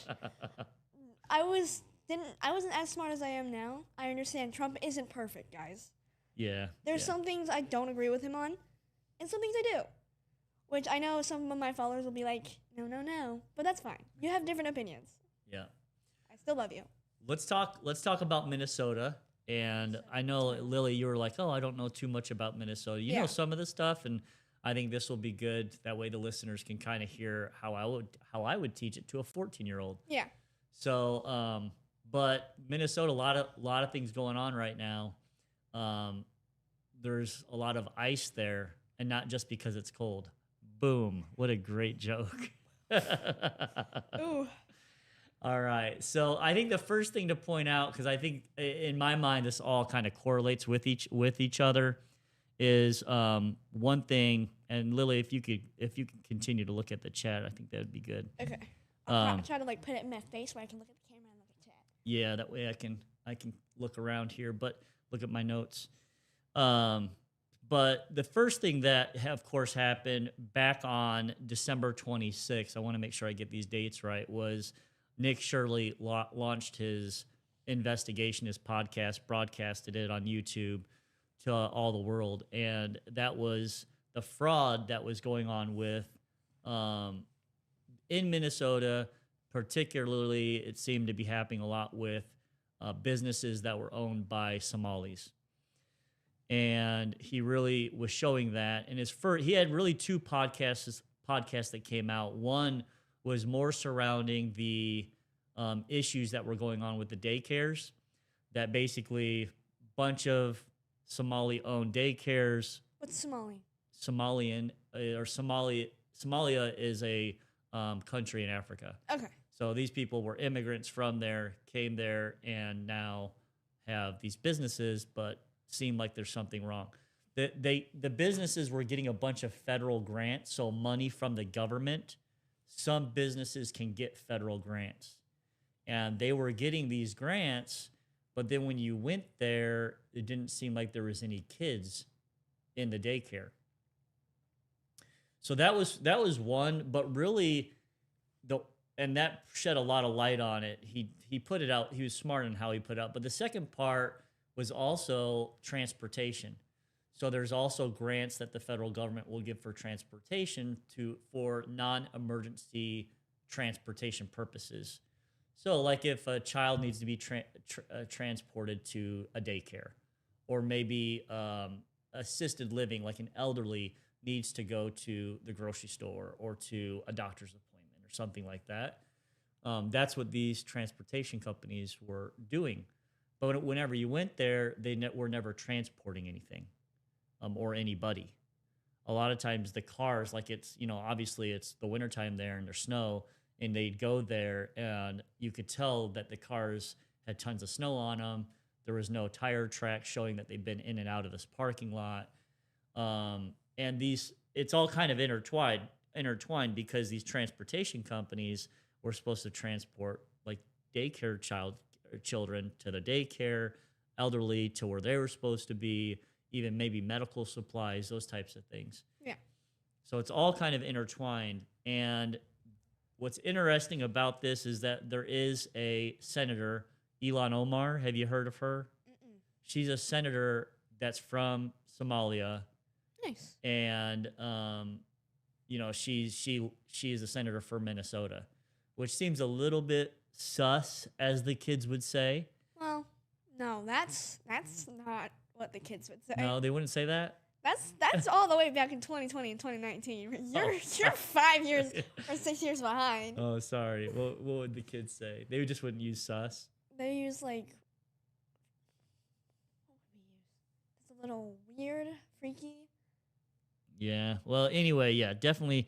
I wasn't as smart as I am now. I understand Trump isn't perfect, guys. Yeah. There's some things I don't agree with him on, and some things I do. Which I know some of my followers will be like, no. But that's fine. You have different opinions. Yeah. I still love you. Let's talk about Minnesota. And I know, Lily, you were like, oh, I don't know too much about Minnesota. You know some of the stuff, and I think this will be good. That way the listeners can kind of hear how I would teach it to a 14-year-old. Yeah. So, but Minnesota, a lot of things going on right now. There's a lot of ice there, and not just because it's cold. Boom. What a great joke. Ooh. All right. So I think the first thing to point out, because I think in my mind this all kind of correlates with each other, is one thing. And Lily, if you could continue to look at the chat, I think that would be good. Okay. I'll try to put it in my face where I can look at the camera and look at chat. Yeah, that way I can look around here, but look at my notes. But the first thing that, of course, happened back on December 26th, I want to make sure I get these dates right, was Nick Shirley launched his investigation, his podcast, broadcasted it on YouTube to all the world. And that was the fraud that was going on with, in Minnesota, particularly, it seemed to be happening a lot with businesses that were owned by Somalis. And he really was showing that. And he had really two podcasts that came out. One was more surrounding the issues that were going on with the daycares, that basically bunch of Somali-owned daycares. What's Somali? Somalia is a country in Africa. Okay. So these people were immigrants from there, came there, and now have these businesses, but seem like there's something wrong. The businesses were getting a bunch of federal grants, so money from the government. Some businesses can get federal grants. and they were getting these grants, but then when you went there, it didn't seem like there was any kids in the daycare. So that was one, but really the and that shed a lot of light on it. He put it out. He was smart in how he put it out. But the second part was also transportation. So there's also grants that the federal government will give for transportation for non-emergency transportation purposes. So like if a child needs to be transported to a daycare, or maybe assisted living, like an elderly needs to go to the grocery store or to a doctor's appointment or something like that. That's what these transportation companies were doing. But whenever you went there, were never transporting anything or anybody. A lot of times the cars, like obviously it's the wintertime there and there's snow, and they'd go there and you could tell that the cars had tons of snow on them. There was no tire tracks showing that they'd been in and out of this parking lot. And it's all kind of intertwined because these transportation companies were supposed to transport like daycare children to the daycare, elderly to where they were supposed to be, even maybe medical supplies, those types of things. Yeah. So it's all kind of intertwined. And what's interesting about this is that there is a senator, Ilhan Omar. Have you heard of her? Mm-mm. She's a senator that's from Somalia. Nice. And she is a senator for Minnesota, which seems a little bit sus, as the kids would say. Well, no, that's not what the kids would say. No, they wouldn't say that. That's all the way back in 2020 and 2019. You're 5 years or 6 years behind. Oh, sorry. What would the kids say? They just wouldn't use sus. They use what would we use? It's a little weird, freaky. Yeah. Well, anyway, yeah, definitely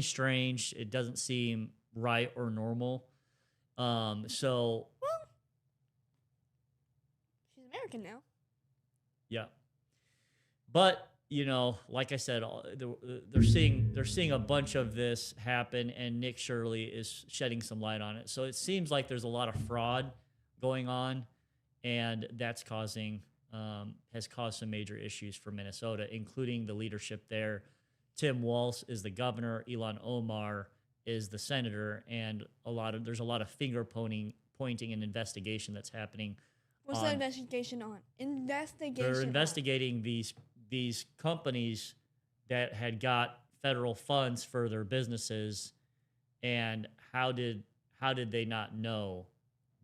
strange. It doesn't seem right or normal. So. Well, she's American now. Yeah. But, like I said, they're seeing a bunch of this happen, and Nick Shirley is shedding some light on it. So it seems like there's a lot of fraud going on, and that's has caused some major issues for Minnesota, including the leadership there. Tim Walz is the governor, Ilhan Omar is the senator, and there's a lot of finger pointing and investigation that's happening. What's the investigation on? They're investigating these companies that had got federal funds for their businesses, and how did they not know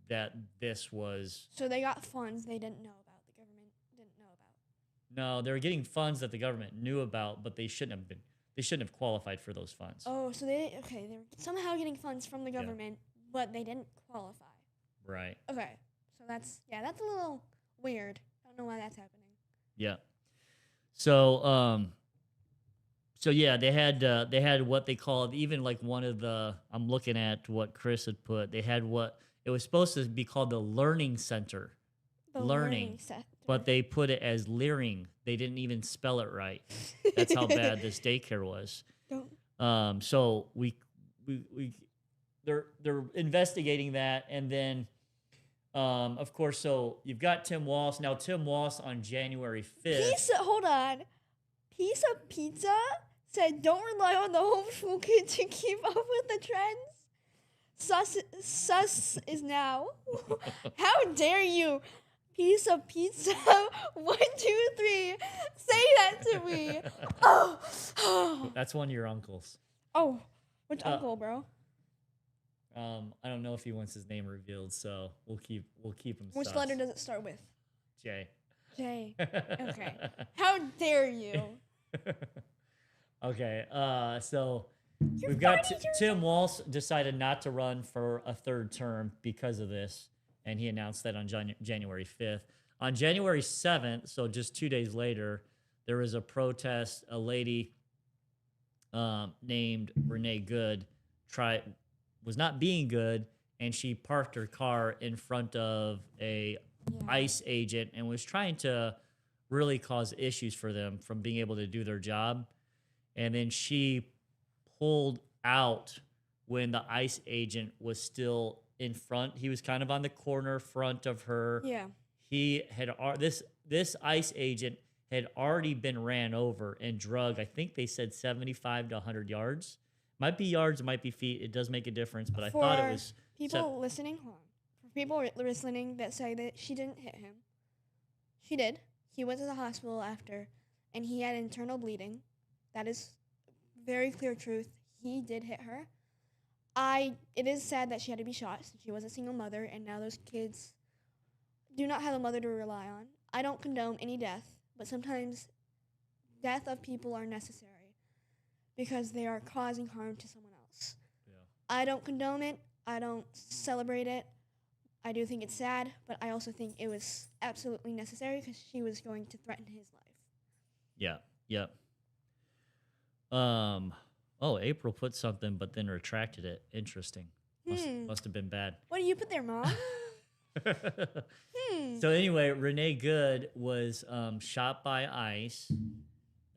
that this was? So they got funds they didn't know about. The government didn't know about. No, they were getting funds that the government knew about, but they shouldn't have been. They shouldn't have qualified for those funds. Oh, so they were somehow getting funds from the government, but they didn't qualify. Right. Okay. So that's a little weird. I don't know why that's happening. Yeah. So yeah, they had what they called, even like one of the, I'm looking at what Chris had put, they had what it was supposed to be called the Learning Center. The learning center. But they put it as Leering. They didn't even spell it right. That's how bad this daycare was. So they're investigating that, and then of course, so you've got Tim Walz. Now Tim Walz on January 5th. Hold on. Piece of Pizza said, "Don't rely on the homeschool kid to keep up with the trends. Sus is now." How dare you? Piece of Pizza 1, 2, 3. Say that to me. Oh. That's one of your uncles. Oh, which uncle, bro? I don't know if he wants his name revealed, so we'll keep him. Which letter does it start with? J. J. Okay. How dare you? Okay. So we've got Tim Walz decided not to run for a third term because of this, and he announced that on January 5th. On January 7th, so just 2 days later, there was a protest. A lady named Renee Good was not being good, and she parked her car in front of a ICE agent and was trying to really cause issues for them from being able to do their job. And then she pulled out when the ICE agent was still in front. He was kind of on the corner front of her. Yeah. He had this ICE agent had already been ran over and drug. I think they said 75 to 100 yards. Might be yards, it might be feet. It does make a difference, but I thought it was people listening. Hold on. For people listening that say that she didn't hit him, she did. He went to the hospital after, and he had internal bleeding. That is very clear truth. He did hit her. It is sad that she had to be shot since she was a single mother, and now those kids do not have a mother to rely on. I don't condone any death, but sometimes death of people are necessary because they are causing harm to someone else. Yeah. I don't condone it. I don't celebrate it. I do think it's sad, but I also think it was absolutely necessary because she was going to threaten his life. Yeah. Yeah. Oh, April put something, but then retracted it. Interesting. Must have been bad. What do you put there, Mom? So anyway, Renee Good was shot by ICE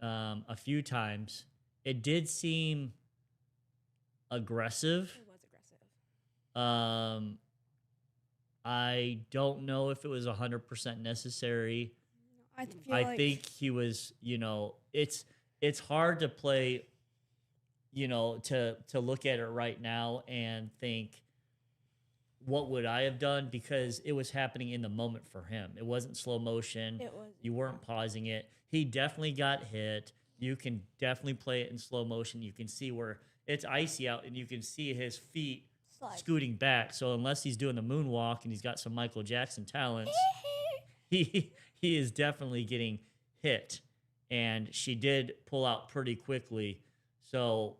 a few times. It did seem aggressive. It was aggressive. I don't know if it was 100% necessary. I think he was, it's hard to play, to look at it right now and think, what would I have done? Because it was happening in the moment for him. It wasn't slow motion. It was. You weren't pausing it. He definitely got hit. You can definitely play it in slow motion. You can see where it's icy out and you can see his feet scooting back. So unless he's doing the moonwalk and he's got some Michael Jackson talents, he is definitely getting hit. And she did pull out pretty quickly. So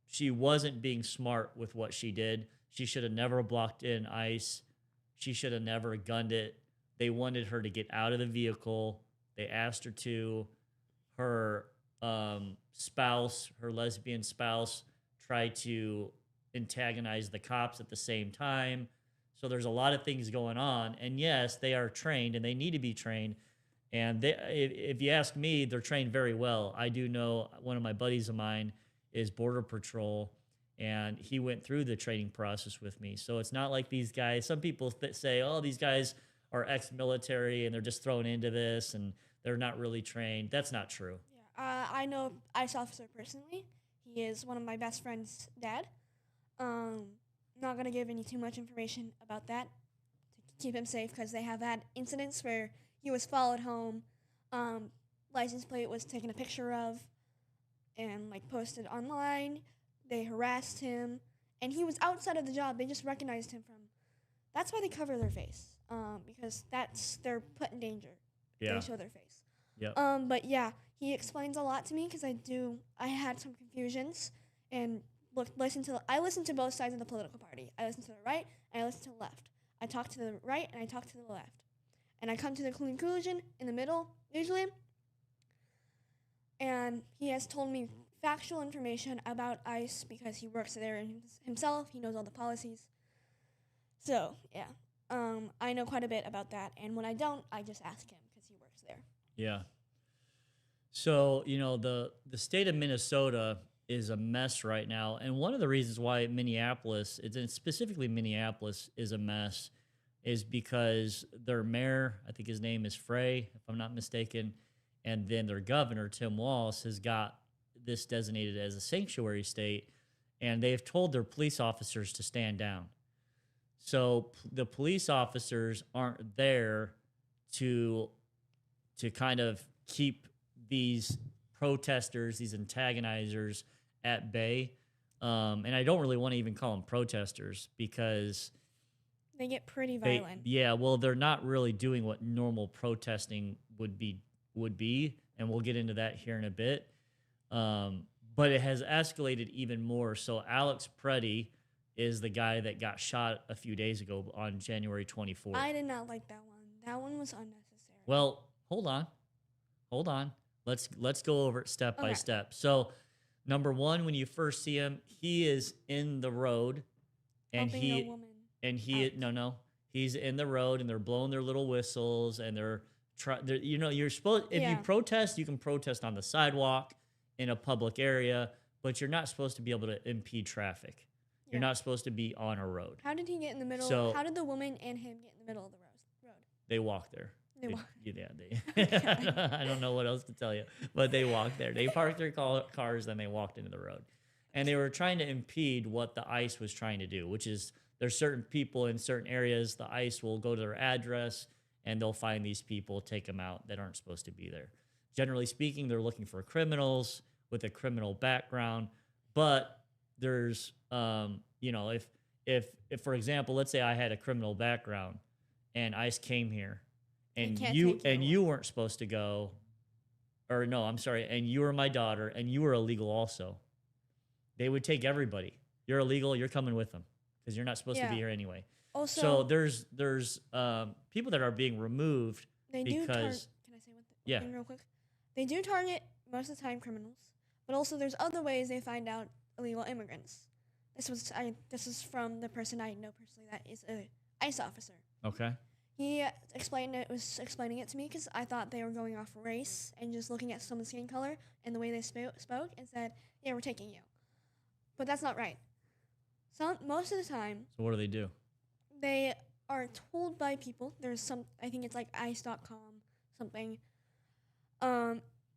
she wasn't being smart with what she did. She should have never blocked in ICE. She should have never gunned it. They wanted her to get out of the vehicle. They asked her to. Her spouse, her lesbian spouse, tried to antagonize the cops at the same time. So there's a lot of things going on. And yes, they are trained and they need to be trained. And if you ask me, they're trained very well. I do know one of my buddies of mine is Border Patrol, and he went through the training process with me. So it's not like these guys, some people say, oh, these guys are ex-military and they're just thrown into this and they're not really trained. That's not true. Yeah, I know ICE officer personally. He is one of my best friend's dad. Not going to give any too much information about that to keep him safe because they have had incidents where he was followed home, license plate was taken a picture of and posted online. They harassed him, and he was outside of the job. They just recognized him from. That's why they cover their face, because they're put in danger. Yeah. They show their face. Yeah. But yeah, he explains a lot to me because I had some confusions and I listened to both sides of the political party. I listened to the right and I listened to the left. I talk to the right and I talk to the left, and I come to the conclusion in the middle usually. And he has told me factual information about ICE because he works there himself. He knows all the policies. So, yeah. I know quite a bit about that. And when I don't, I just ask him because he works there. Yeah. So, the state of Minnesota is a mess right now. And one of the reasons why Minneapolis, specifically Minneapolis, is a mess is because their mayor, I think his name is Frey, if I'm not mistaken, and then their governor, Tim Walz, has got this designated as a sanctuary state, and they've told their police officers to stand down. So the police officers aren't there to kind of keep these protesters, these antagonizers at bay. And I don't really want to even call them protesters because they get pretty violent. They're not really doing what normal protesting would be, and we'll get into that here in a bit. But it has escalated even more. So Alex Preddy is the guy that got shot a few days ago on January 24th. I did not like that one. That one was unnecessary. Well, hold on. Let's go over it step by step. So, number one, when you first see him, he is in the road, and he's in the road, and they're blowing their little whistles, and you're supposed, if you protest, you can protest on the sidewalk in a public area, but you're not supposed to be able to impede traffic. You're Yeah. not supposed to be on a road. How did he get in the middle? So How did the woman and him get in the middle of the road? they walk there. They walk. Yeah, Okay. I don't know what else to tell you, but they walked there. They parked their cars, and they walked into the road. And they were trying to impede what the ICE was trying to do, which is there's certain people in certain areas, the ICE will go to their address, and they'll find these people, take them out that aren't supposed to be there. Generally speaking, they're looking for criminals with a criminal background, but there's, if for example, let's say I had a criminal background and ICE came here and can't you take you and away. you weren't supposed to go, or no, I'm sorry, and you were my daughter and you were illegal also, they would take everybody. You're illegal, you're coming with them because you're not supposed to be Yeah. here anyway. Also, So there's people that are being removed they do because Can I say one Yeah. thing real quick? They do target most of the time criminals, but also there's other ways they find out illegal immigrants. This is from the person I know personally that is a ICE officer. okay, He was explaining it to me because I thought they were going off race and just looking at someone's skin color and the way they spoke and said, "Yeah, we're taking you," but that's not right. Most of the time, so what do they do? they are told by people. There's some, I think it's like ice.com something,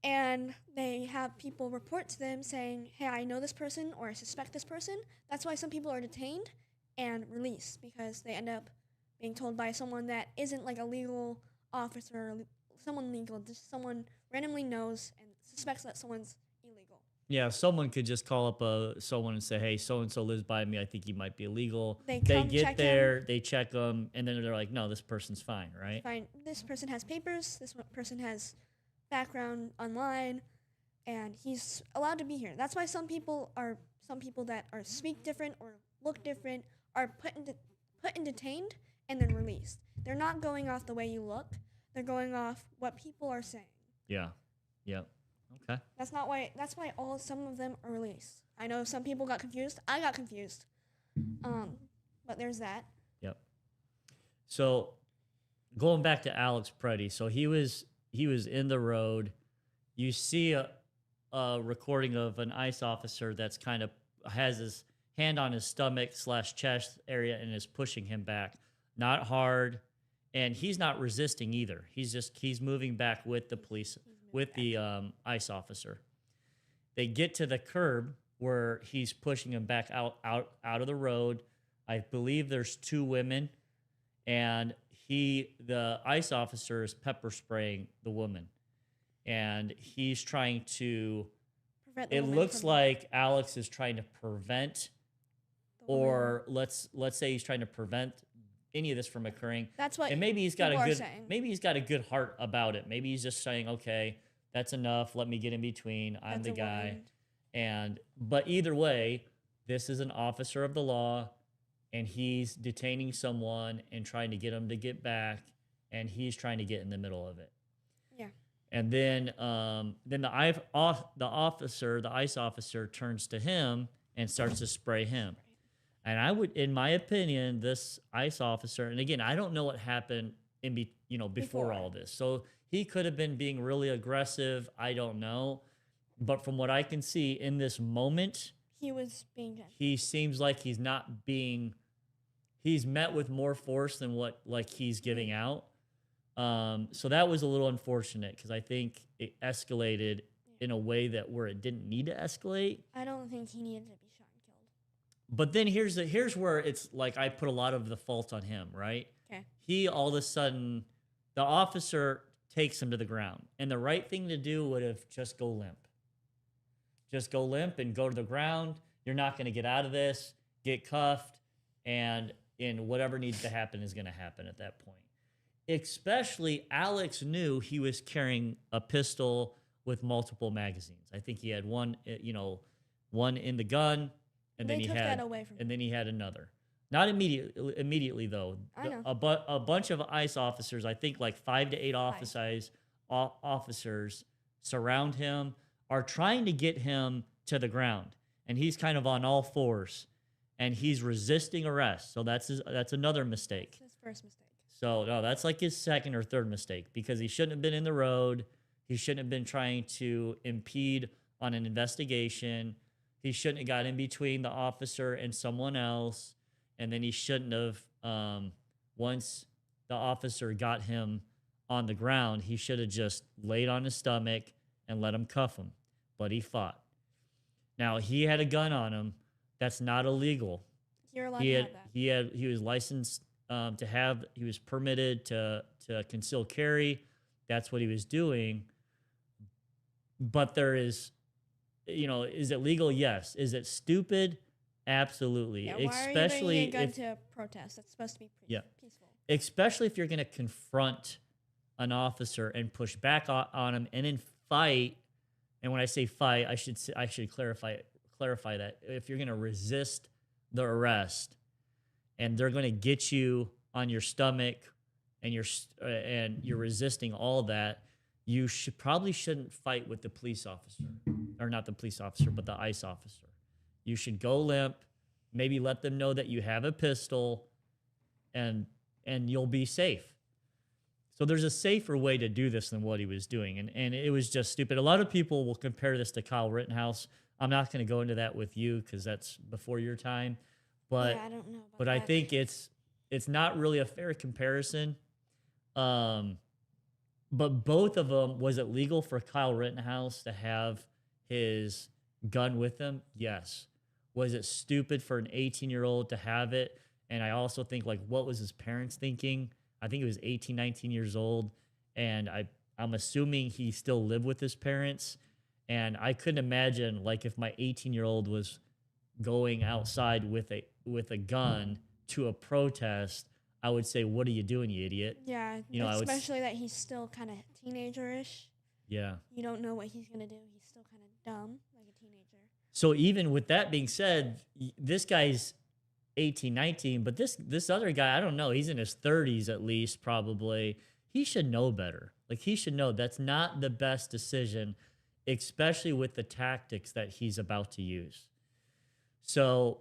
and they have people report to them saying, "Hey, I know this person or I suspect this person." That's why some people are detained and released because they end up being told by someone that isn't like a legal officer, or someone legal, just someone randomly knows and suspects that someone's illegal. Yeah, someone could just call up someone and say, "Hey, so and so lives by me. I think he might be illegal." They They come get check there, they check them, and then they're like, "No, this person's fine, right?" Fine, this person has papers, person has background online, and he's allowed to be here. That's why some people that are speak different or look different are put in detained and then released. They're not going off the way you look. They're going off what people are saying. Yeah. Yep. Okay. That's why some of them are released. I know some people got confused. I got confused. But there's that. Yep. So going back to Alex Preddy, so he was in the road. You see a recording of an ICE officer that's kind of has his hand on his stomach / chest area and is pushing him back. Not hard, and he's not resisting either. He's moving back with the police, with the ICE officer. They get to the curb where he's pushing him back out of the road. I believe there's 2 women, and the ICE officer is pepper spraying the woman, and he's trying to. Prevent the It woman looks from- like Alex is trying to prevent, the woman. or let's say he's trying to prevent any of this from occurring. That's what And maybe he's got people are a saying. maybe he's got a good heart about it. Maybe he's just saying, "Okay, that's enough. Let me get in between. I'm That's the a guy." woman. But either way, this is an officer of the law, and he's detaining someone and trying to get him to get back, and he's trying to get in the middle of it. Yeah. And then the ICE officer turns to him and starts to spray him. And I would, in my opinion, this ICE officer, and again, I don't know what happened before Before. all this. So he could have been being really aggressive. I don't know. But from what I can see in this moment, He was being gentle. he seems like he's met with more force than what like he's giving out. So that was a little unfortunate because I think it escalated in a way where it didn't need to escalate. I don't think he needed to be shot and killed. But then here's where it's like I put a lot of the fault on him, right? Okay. He all of a sudden, the officer takes him to the ground, and the right thing to do would have just go limp. Just go limp and go to the ground. You're not going to get out of this. Get cuffed, and whatever needs to happen is going to happen at that point. Especially Alex knew he was carrying a pistol with multiple magazines. I think he had one in the gun, and then They he took had that away from and then he had another. Not immediately though. I know. A bunch of ICE officers, I think like 5 to 8 officers surround him, are trying to get him to the ground, and he's kind of on all fours, and he's resisting arrest. So that's another mistake. His first mistake. So no, that's like his second or third mistake because he shouldn't have been in the road. He shouldn't have been trying to impede on an investigation. He shouldn't have got in between the officer and someone else. And then he shouldn't have, once the officer got him on the ground, he should have just laid on his stomach and let him cuff him. But he fought. Now, he had a gun on him. That's not illegal. You're allowed to have that. He was licensed to have, he was permitted to conceal carry. That's what he was doing. But there is, is it legal? Yes. Is it stupid? Absolutely. Yeah, why especially are you bringing a gun to protest? That's supposed to be peaceful. Especially if you're going to confront an officer and push back on him and then fight. And when I say fight, I should clarify that if you're going to resist the arrest and they're going to get you on your stomach and you're resisting all that, you probably shouldn't fight with the police officer, or not the police officer, but the ICE officer. You should go limp, maybe let them know that you have a pistol, and you'll be safe. So there's a safer way to do this than what he was doing, and it was just stupid. A lot of people will compare this to Kyle Rittenhouse. I'm not going to go into that with you because that's before your time, but yeah, I don't know about but that. I think it's not really a fair comparison. But both of them, was it legal for Kyle Rittenhouse to have his gun with him? Yes. Was it stupid for an 18-year-old to have it? And I also think, like, what was his parents thinking? I think he was 18, 19 years old. And I'm assuming he still lived with his parents. And I couldn't imagine, like, if my 18-year-old was going outside with a gun to a protest, I would say, what are you doing, you idiot? Yeah, especially that he's still kind of teenager-ish. Yeah. You don't know what he's going to do. He's still kind of dumb, like a teenager. So even with that being said, this guy's 18, 19, but this other guy, I don't know, he's in his 30s at least, probably. He should know better. Like, he should know that's not the best decision, especially with the tactics that he's about to use. So,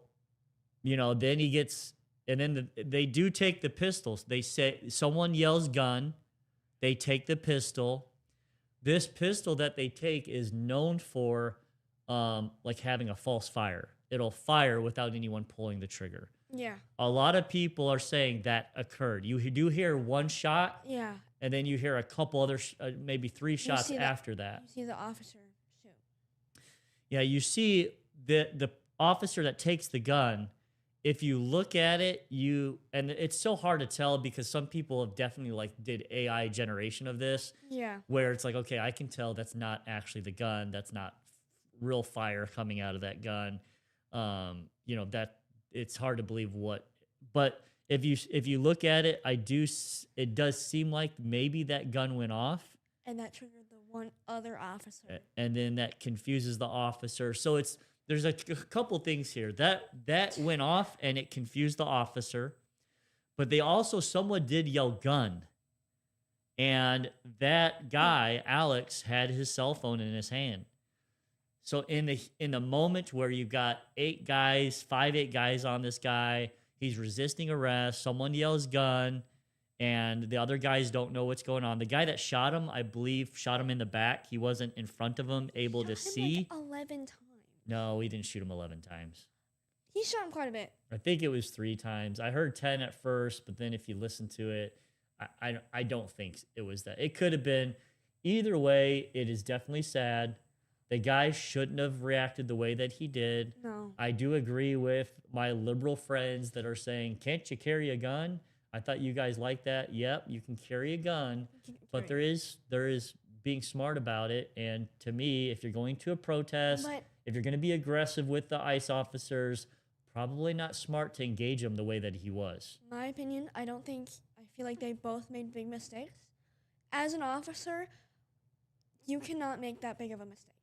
then he gets... And then they do take the pistols. They say someone yells gun. They take the pistol. This pistol that they take is known for like having a false fire. It'll fire without anyone pulling the trigger. Yeah. A lot of people are saying that occurred. You do hear one shot. Yeah. And then you hear a couple other, maybe 3 shots after that. You see the officer shoot. Yeah, you see the officer that takes the gun. If you look at it, and it's so hard to tell because some people have definitely did AI generation of this. Yeah. Where it's like, okay, I can tell that's not actually the gun. That's not real fire coming out of that gun. That it's hard to believe what, but if you look at it, it does seem like maybe that gun went off. And that triggered the one other officer. And then that confuses the officer. So there's a couple things here that went off and it confused the officer, but someone did yell gun, and that guy Alex had his cell phone in his hand. So in the moment where you've got 8 guys on this guy, he's resisting arrest. Someone yells gun, and the other guys don't know what's going on. The guy that shot him, I believe, shot him in the back. He wasn't in front of him, able to see. 11 times. No, he didn't shoot him 11 times. He shot him quite a bit. I think it was 3 times. I heard 10 at first, but then if you listen to it, I don't think it was that. It could have been. Either way, it is definitely sad. The guy shouldn't have reacted the way that he did. No. I do agree with my liberal friends that are saying, can't you carry a gun? I thought you guys like that. Yep, you can carry a gun. But there is being smart about it. And to me, if you're going to a protest... If you're going to be aggressive with the ICE officers, probably not smart to engage them the way that he was. My opinion, I feel like they both made big mistakes. As an officer, you cannot make that big of a mistake.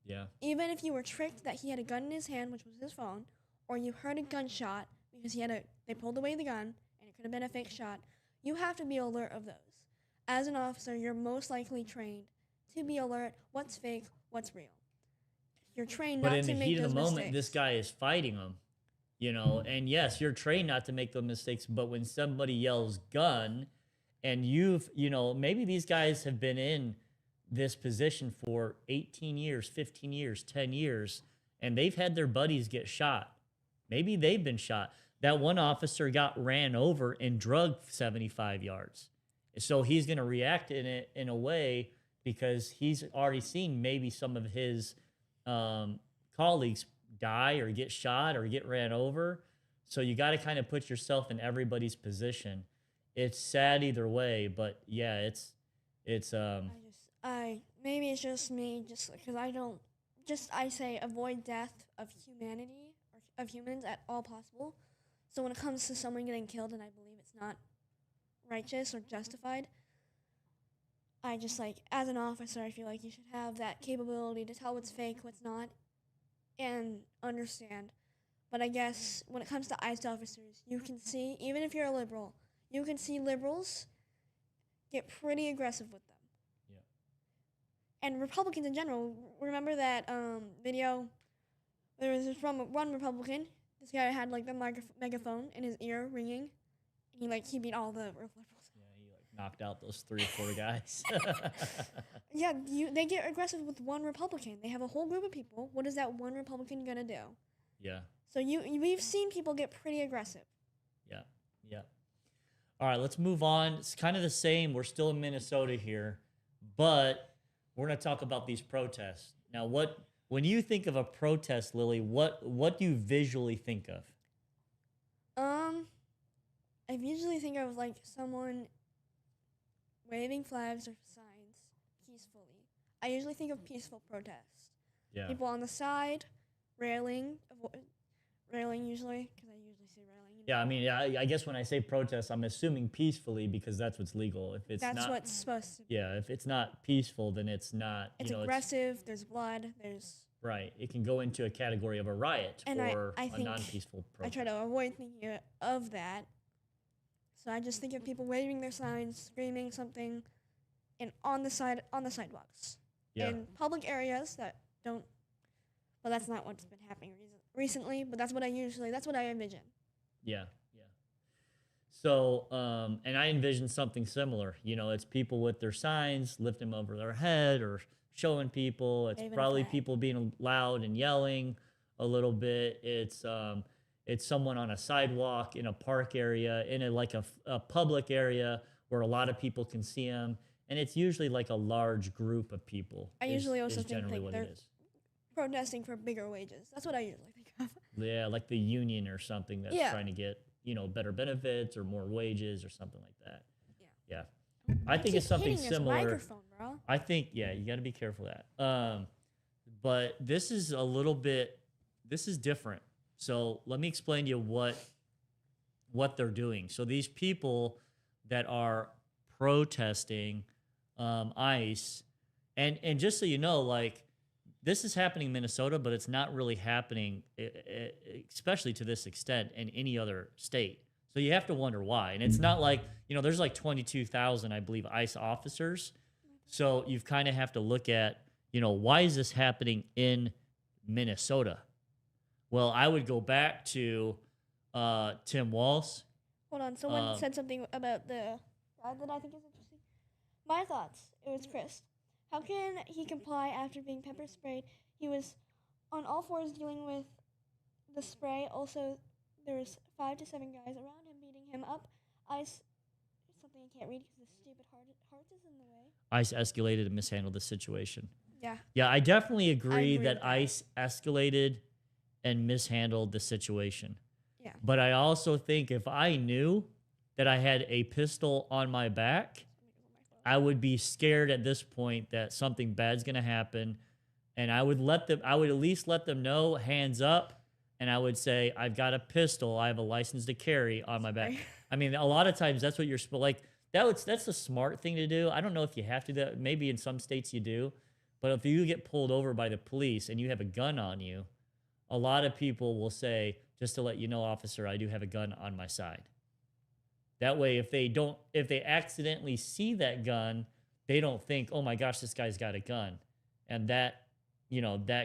Yeah. Even if you were tricked that he had a gun in his hand, which was his phone, or you heard a gunshot because they pulled away the gun and it could have been a fake shot, you have to be alert of those. As an officer, you're most likely trained to be alert, what's fake, what's real. You're trained not to make those mistakes. But in the heat of the moment, this guy is fighting him, and yes, you're trained not to make those mistakes, but when somebody yells gun, and maybe these guys have been in this position for 18 years, 15 years, 10 years, and they've had their buddies get shot. Maybe they've been shot. That one officer got ran over and drugged 75 yards. So he's going to react in a way because he's already seen maybe some of his colleagues die or get shot or get ran over. So you got to kind of put yourself in everybody's position. It's sad either way, but yeah, it's I maybe it's just me, just because I say avoid death of humanity or of humans at all possible. So when it comes to someone getting killed, and I believe it's not righteous or justified, I just as an officer, I feel like you should have that capability to tell what's fake, what's not, and understand. But I guess when it comes to ICE officers, you can see, even if you're a liberal, you can see liberals get pretty aggressive with them. Yeah. And Republicans in general, remember that video? There was from one Republican. This guy had the megaphone in his ear ringing. And he beat all the liberals. Yeah, he knocked out those 3 or 4 guys. Yeah, they get aggressive with one Republican. They have a whole group of people. What is that one Republican gonna do? Yeah. So we've seen people get pretty aggressive. Yeah, yeah. All right, let's move on. It's kind of the same. We're still in Minnesota here, but we're going to talk about these protests. Now, when you think of a protest, Lily, what do you visually think of? I usually think of someone waving flags or signs peacefully. I usually think of peaceful protests. Yeah. People on the side, railing usually, because I usually say railing. Yeah, I mean, I guess when I say protest, I'm assuming peacefully because that's what's legal. If it's that's not, what's supposed to be. Yeah, if it's not peaceful, then it's not. It's aggressive. There's blood. There's right. It can go into a category of a riot or I a non-peaceful protest. I try to avoid thinking of that. So I just think of people waving their signs, screaming something, and on the sidewalks, in public areas that don't. Well, that's not what's been happening recently, but that's what I envision. Yeah, yeah. So, and I envision something similar. It's people with their signs, lifting them over their head or showing people. It's probably people being loud and yelling a little bit. It's someone on a sidewalk in a park area, in a public area where a lot of people can see them. And it's usually a large group of people. I usually also think what they're it is. Protesting for bigger wages. That's what I usually think of. Yeah, like the union or something that's trying to get, better benefits or more wages or something like that. Yeah. I think it's something similar. Microphone, bro. I think, you got to be careful of that. But this is different. So let me explain to you what they're doing. So these people that are protesting ICE, and just so you know, this is happening in Minnesota, but it's not really happening, especially to this extent, in any other state. So you have to wonder why. And it's not there's 22,000, I believe, ICE officers. So you kind of have to look at, why is this happening in Minnesota? Well, I would go back to Tim Walz. Hold on. Someone said something about the guy that I think is interesting. My thoughts. It was Chris. How can he comply after being pepper sprayed? He was on all fours dealing with the spray. Also, there was 5 to 7 guys around him beating him up. ICE, something I can't read because the stupid heart is in the way. ICE escalated and mishandled the situation. Yeah. Yeah, I definitely agree that ICE escalated and mishandled the situation. Yeah. But I also think if I knew that I had a pistol on my back, I would be scared at this point that something bad's going to happen. And I would at least let them know, hands up. And I would say, I've got a pistol. I have a license to carry on my back. I mean, a lot of times that's what you're that's a smart thing to do. I don't know if you have to do that. Maybe in some states you do. But if you get pulled over by the police and you have a gun on you, a lot of people will say, just to let you know, officer, I do have a gun on my side. That way, if they accidentally see that gun, they don't think, oh my gosh, this guy's got a gun. And that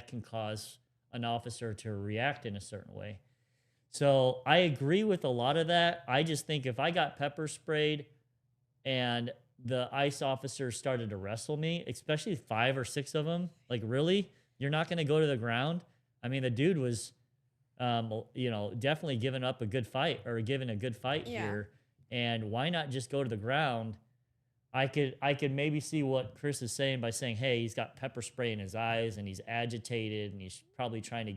can cause an officer to react in a certain way. So I agree with a lot of that. I just think if I got pepper sprayed and the ICE officers started to wrestle me, especially 5 or 6 of them, really, you're not going to go to the ground. I mean, the dude was, definitely giving up a good fight or giving a good fight Yeah. here. And why not just go to the ground? I could maybe see what Chris is saying by saying, hey, he's got pepper spray in his eyes and he's agitated and he's probably trying to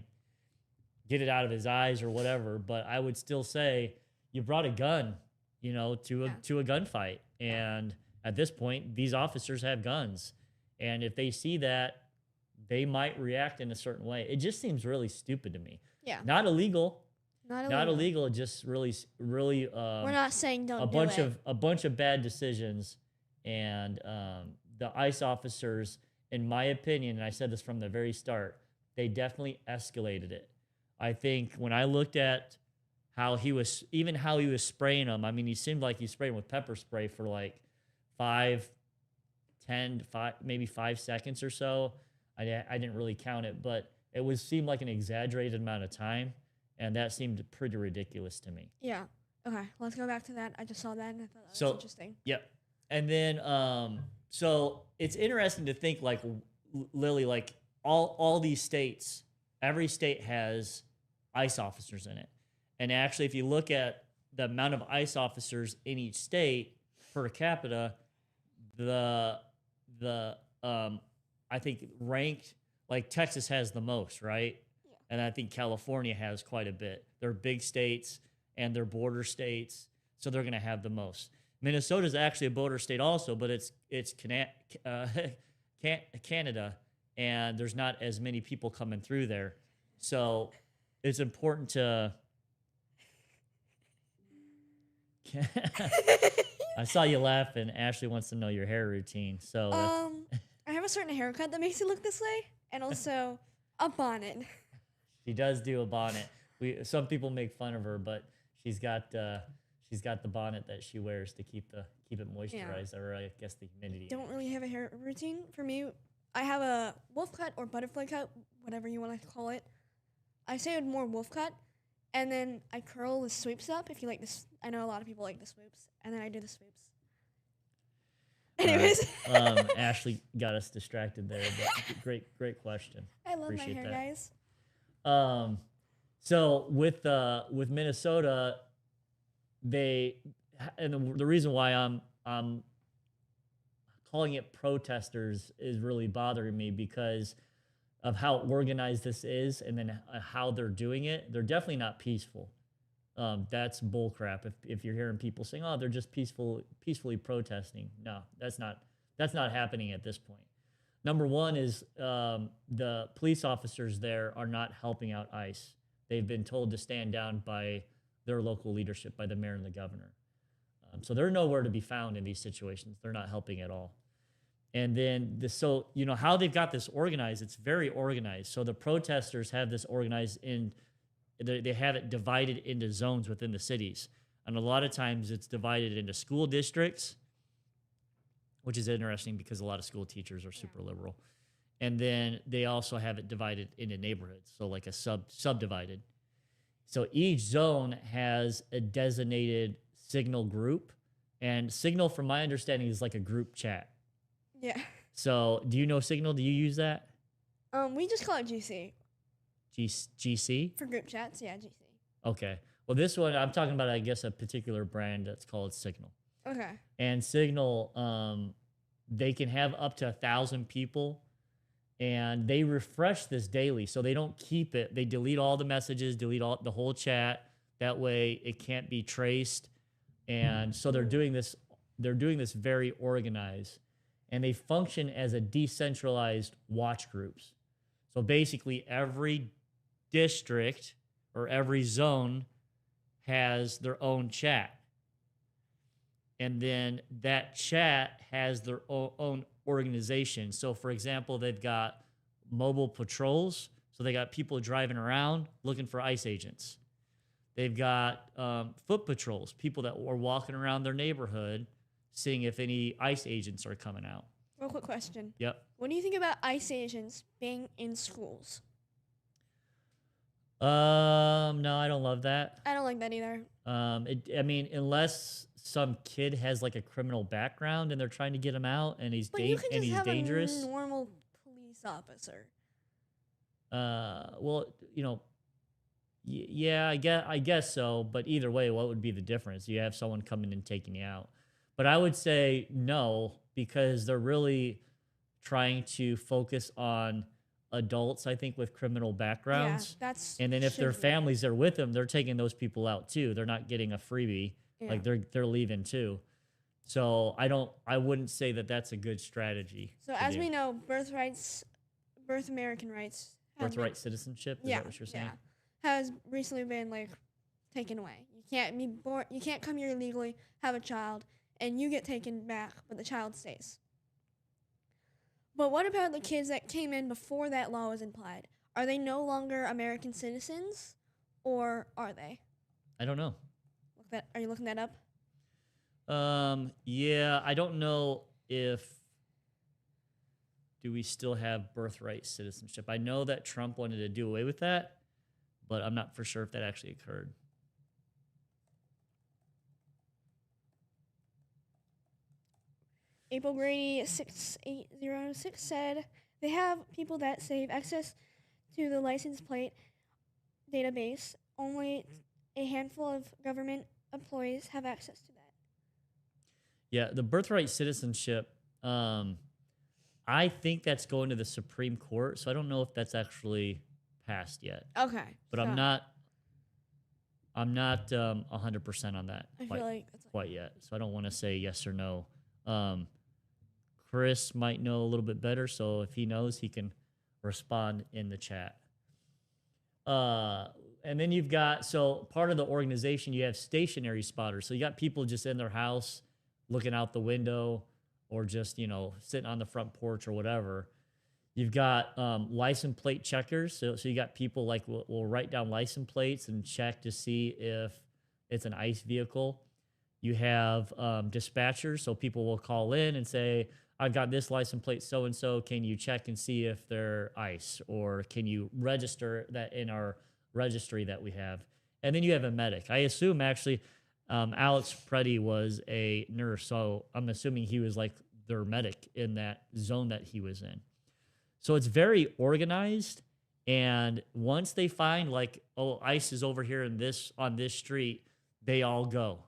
get it out of his eyes or whatever. But I would still say you brought a gun, to a gunfight. And at this point, these officers have guns. And if they see that, they might react in a certain way. It just seems really stupid to me. Yeah. Not illegal. Not Not illegal. illegal. Just really, really. We're not saying don't a do bunch it. of a bunch of bad decisions, and the ICE officers, in my opinion, and I said this from the very start, they definitely escalated it. I think when I looked at how he was spraying them, I mean, he seemed like he sprayed them with pepper spray for like 5 seconds or so. I didn't really count it, but it seemed like an exaggerated amount of time, and that seemed pretty ridiculous to me. Yeah. Okay, let's go back to that. I just saw that and I thought that So- was interesting. Yep. And then, so it's interesting to think, like, Lily, like all these states, every state has ICE officers in it. And actually, if you look at the amount of ICE officers in each state per capita, the I think ranked, like Texas has the most, right? Yeah. And I think California has quite a bit. They're big states and they're border states, so they're going to have the most. Minnesota is actually a border state also, but it's Canada, and there's not as many people coming through there. So it's important to. I saw you laugh, and Ashley wants to know your hair routine. So I have a certain haircut that makes it look this way, and also a bonnet. she does do a bonnet. Some people make fun of her, but she's got the bonnet that she wears to keep it moisturized, or I guess the humidity. Don't really have a hair routine. For me, I have a wolf cut or butterfly cut, whatever you want to call it. I say it more wolf cut, and then I curl the sweeps up. If you like this, I know a lot of people like the swoops, and then I do the swoops. Anyways, Ashley got us distracted there, but great question. I love Appreciate my hair, that. guys. So with Minnesota, the reason why I'm calling it protesters is really bothering me because of how organized this is, and then how they're doing it. They're definitely not peaceful. That's bullcrap. If you're hearing people saying, "Oh, they're just peacefully protesting," no, that's not happening at this point. Number one is the police officers there are not helping out ICE. They've been told to stand down by their local leadership, by the mayor and the governor. So they're nowhere to be found in these situations. They're not helping at all. And then how they've got this organized, it's very organized. So the protesters have this organized they have it divided into zones within the cities. And a lot of times it's divided into school districts, which is interesting because a lot of school teachers are super liberal. And then they also have it divided into neighborhoods, so like a subdivided. So each zone has a designated Signal group, and Signal, from my understanding, is like a group chat. Yeah. So do you know Signal? Do you use that? We just call it GC GC? for group chats. Yeah, GC. Okay. Well, this one, I'm talking about, I guess, a particular brand that's called Signal. Okay. And Signal, they can have up to 1,000 people, and they refresh this daily. So they don't keep it. They delete all the messages, delete the whole chat. That way it can't be traced. And so they're doing this very organized, and they function as a decentralized watch groups. So basically every district or every zone has their own chat. And then that chat has their own organization. So for example, they've got mobile patrols. So they got people driving around looking for ICE agents. They've got foot patrols, people that are walking around their neighborhood, seeing if any ICE agents are coming out. Real quick question. Yep. What do you think about ICE agents being in schools? No, I don't love that. I don't like that either. I mean, unless some kid has like a criminal background and they're trying to get him out, and he's But you can just have dangerous. a normal police officer. Well, yeah, I guess so. But either way, what would be the difference? You have someone coming and taking you out. But I would say no, because they're really trying to focus on adults, I think, with criminal Yeah, backgrounds. that's And then if their shouldn't be there. families are with them, they're taking those people out too. They're not getting a freebie. Yeah. Like they're leaving too. So I wouldn't say that that's a good strategy So to as do. we know, birth American rights have been Birthright citizenship, is yeah that what you're yeah saying? has recently been like taken away. You can't be born. You can't come here legally, have a child, and you get taken back, but the child stays. But what about the kids that came in before that law was applied? Are they no longer American citizens, or are they? I don't know. Are you looking that up? Yeah, I don't know if do we still have birthright citizenship. I know that Trump wanted to do away with that, but I'm not for sure if that actually occurred. April Grady 6806 said they have people that save access to the license plate database. Only a handful of government employees have access to that. Yeah, the birthright citizenship, I think that's going to the Supreme Court, so I don't know if that's actually passed yet. Okay, But so I'm not 100% on that I quite feel like that's quite yet. So I don't want to say yes or no. Um, Chris might know a little bit better, so if he knows, he can respond in the chat. And then you've got, so part of the organization, you have stationary spotters. So you got people just in their house looking out the window or just, sitting on the front porch or whatever. You've got license plate checkers. So you got people like will write down license plates and check to see if it's an ICE vehicle. You have dispatchers. So people will call in and say, I've got this license plate so and so. Can you check and see if they're ICE, or can you register that in our registry that we have? And then you have a medic. I assume actually Alex Preddy was a nurse. So I'm assuming he was like their medic in that zone that he was in. So it's very organized. And once they find like, oh, ICE is over here in this on this street, they all go.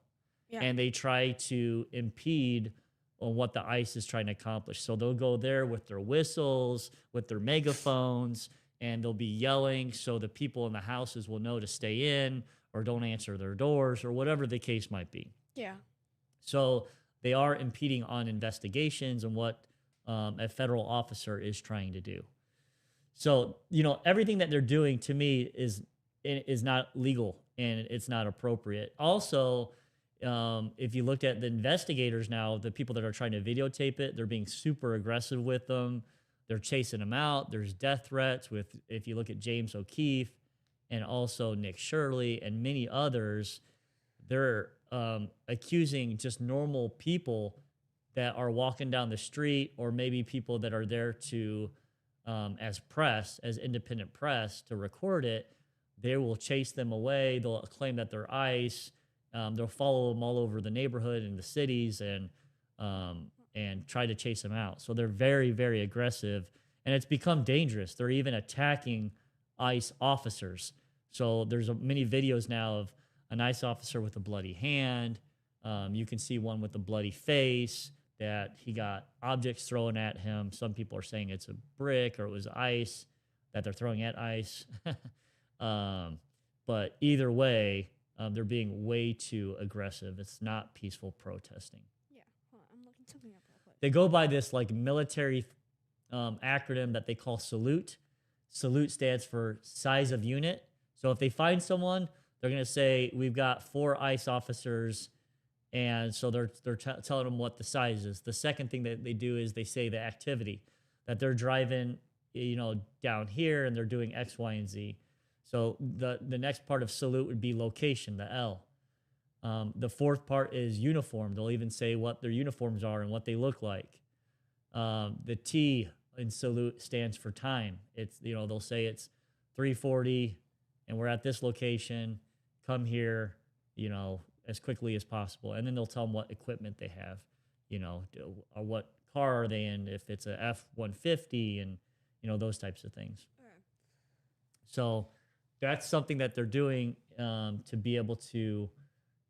yeah. And they try to impede on what the ICE is trying to accomplish. So they'll go there with their whistles, with their megaphones, and they'll be yelling so the people in the houses will know to stay in or don't answer their doors or whatever the case might be. Yeah. So they are impeding on investigations and what a federal officer is trying to do. So, everything that they're doing to me is not legal and it's not appropriate. Also, if you looked at the investigators now, the people that are trying to videotape it, they're being super aggressive with them. They're chasing them out. There's death threats with, if you look at James O'Keefe and also Nick Shirley and many others, they're accusing just normal people that are walking down the street, or maybe people that are there to, as independent press to record it. They will chase them away. They'll claim that they're ICE. They'll follow them all over the neighborhood and the cities and try to chase them out. So they're very, very aggressive, and it's become dangerous. They're even attacking ICE officers. So there's many videos now of an ICE officer with a bloody hand. You can see one with a bloody face that he got objects thrown at him. Some people are saying it's a brick or it was ice that they're throwing at ICE. But either way, they're being way too aggressive. It's not peaceful protesting. Yeah. Hold on, I'm looking something up real quick. They go by this like military acronym that they call SALUTE. SALUTE stands for size of unit. So if they find someone, they're going to say, we've got 4 ICE officers. And so they're telling them what the size is. The second thing that they do is they say the activity, that they're driving, down here and they're doing X, Y, and Z. So the next part of salute would be location, the L. The fourth part is uniform. They'll even say what their uniforms are and what they look like. The T in salute stands for time. It's, they'll say it's 3:40 and we're at this location. Come here, as quickly as possible. And then they'll tell them what equipment they have, or what car are they in, if it's a F-150 and, those types of things. Okay. So that's something that they're doing to be able to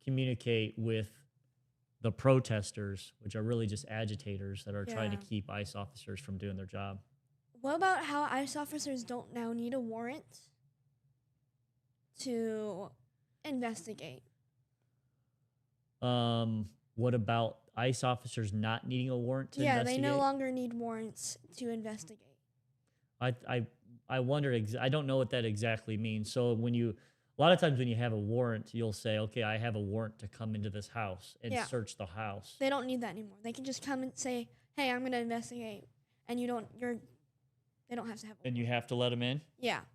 communicate with the protesters, which are really just agitators that are trying to Yeah. keep ICE officers from doing their job. What about how ICE officers don't now need a warrant to investigate? What about ICE officers not needing a warrant to Yeah, they investigate? no longer need warrants to investigate. I I I wonder. I don't know what that exactly means. So a lot of times when you have a warrant, you'll say, "Okay, I have a warrant to come into this house and Yeah. search the house." They don't need that anymore. They can just come and say, "Hey, I'm going to investigate," and they don't have to have. And you have to let them in. Yeah,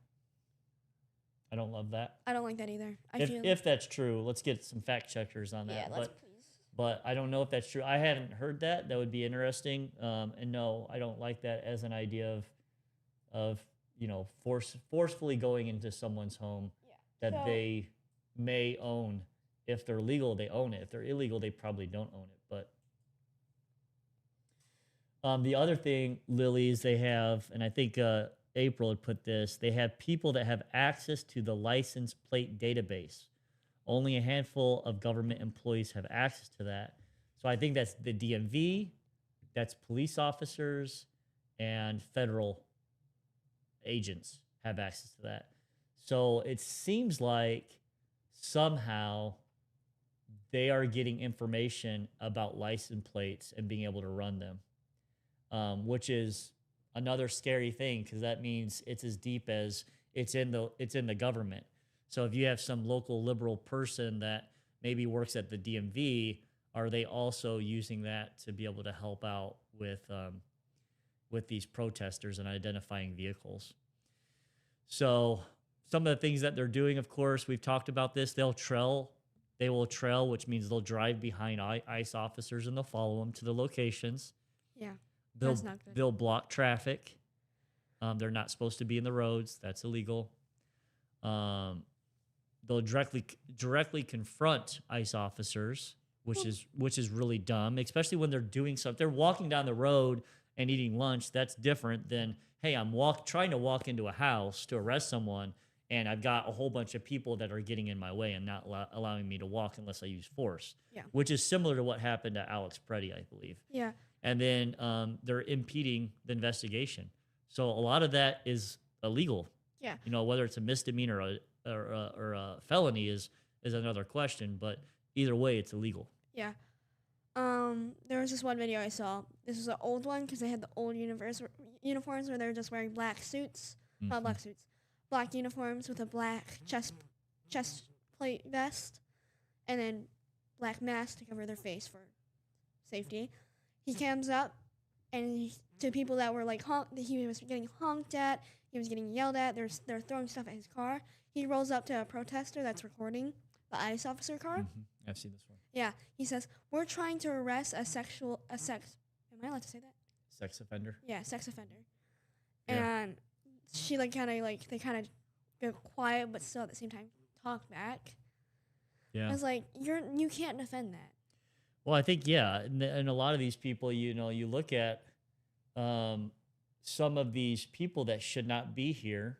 I don't love that. I don't like that either. If that's true, let's get some fact checkers on that. Yeah, let's please. But I don't know if that's true. I haven't heard that. That would be interesting. And no, I don't like that as an idea of forcefully going into someone's home Yeah. that they may own. If they're legal, they own it. If they're illegal, they probably don't own it. But the other thing, Lily, is they have, and I think April had put this, they have people that have access to the license plate database. Only a handful of government employees have access to that. So I think that's the DMV, that's police officers, and federal agents have access to that. So it seems like somehow they are getting information about license plates and being able to run them, which is another scary thing because that means it's as deep as it's in the government. So if you have some local liberal person that maybe works at the DMV, are they also using that to be able to help out with these protesters and identifying vehicles? So some of the things that they're doing, of course, we've talked about this. They will trail, which means they'll drive behind ICE officers and they'll follow them to the locations. Yeah, that's not good. They'll block traffic. They're not supposed to be in the roads. That's illegal. They'll directly confront ICE officers, which is really dumb, especially when they're doing something. They're walking down the road and eating lunch. That's different than, hey, I'm trying to walk into a house to arrest someone, and I've got a whole bunch of people that are getting in my way and not allowing me to walk unless I use force. Yeah. Which is similar to what happened to Alex Preddy, I believe. Yeah. And then they're impeding the investigation. So a lot of that is illegal. Yeah. Whether it's a misdemeanor or a felony is another question, but either way, it's illegal. Yeah. There was this one video I saw. This was an old one because they had the old uniforms where they were just wearing black suits, not black suits, black uniforms with a black chest plate vest, and then black mask to cover their face for safety. He comes up, and to people that were like he was getting honked at, he was getting yelled at. They're throwing stuff at his car. He rolls up to a protester that's recording the ICE officer car. Mm-hmm. I've seen this one. Yeah, he says, "We're trying to arrest a sex. Am I allowed to say that? Sex offender. Yeah, sex offender." Yeah. And she they kind of go quiet, but still at the same time talk back. Yeah. I was like, you can't defend that. Well, I think and a lot of these people, you look at some of these people that should not be here,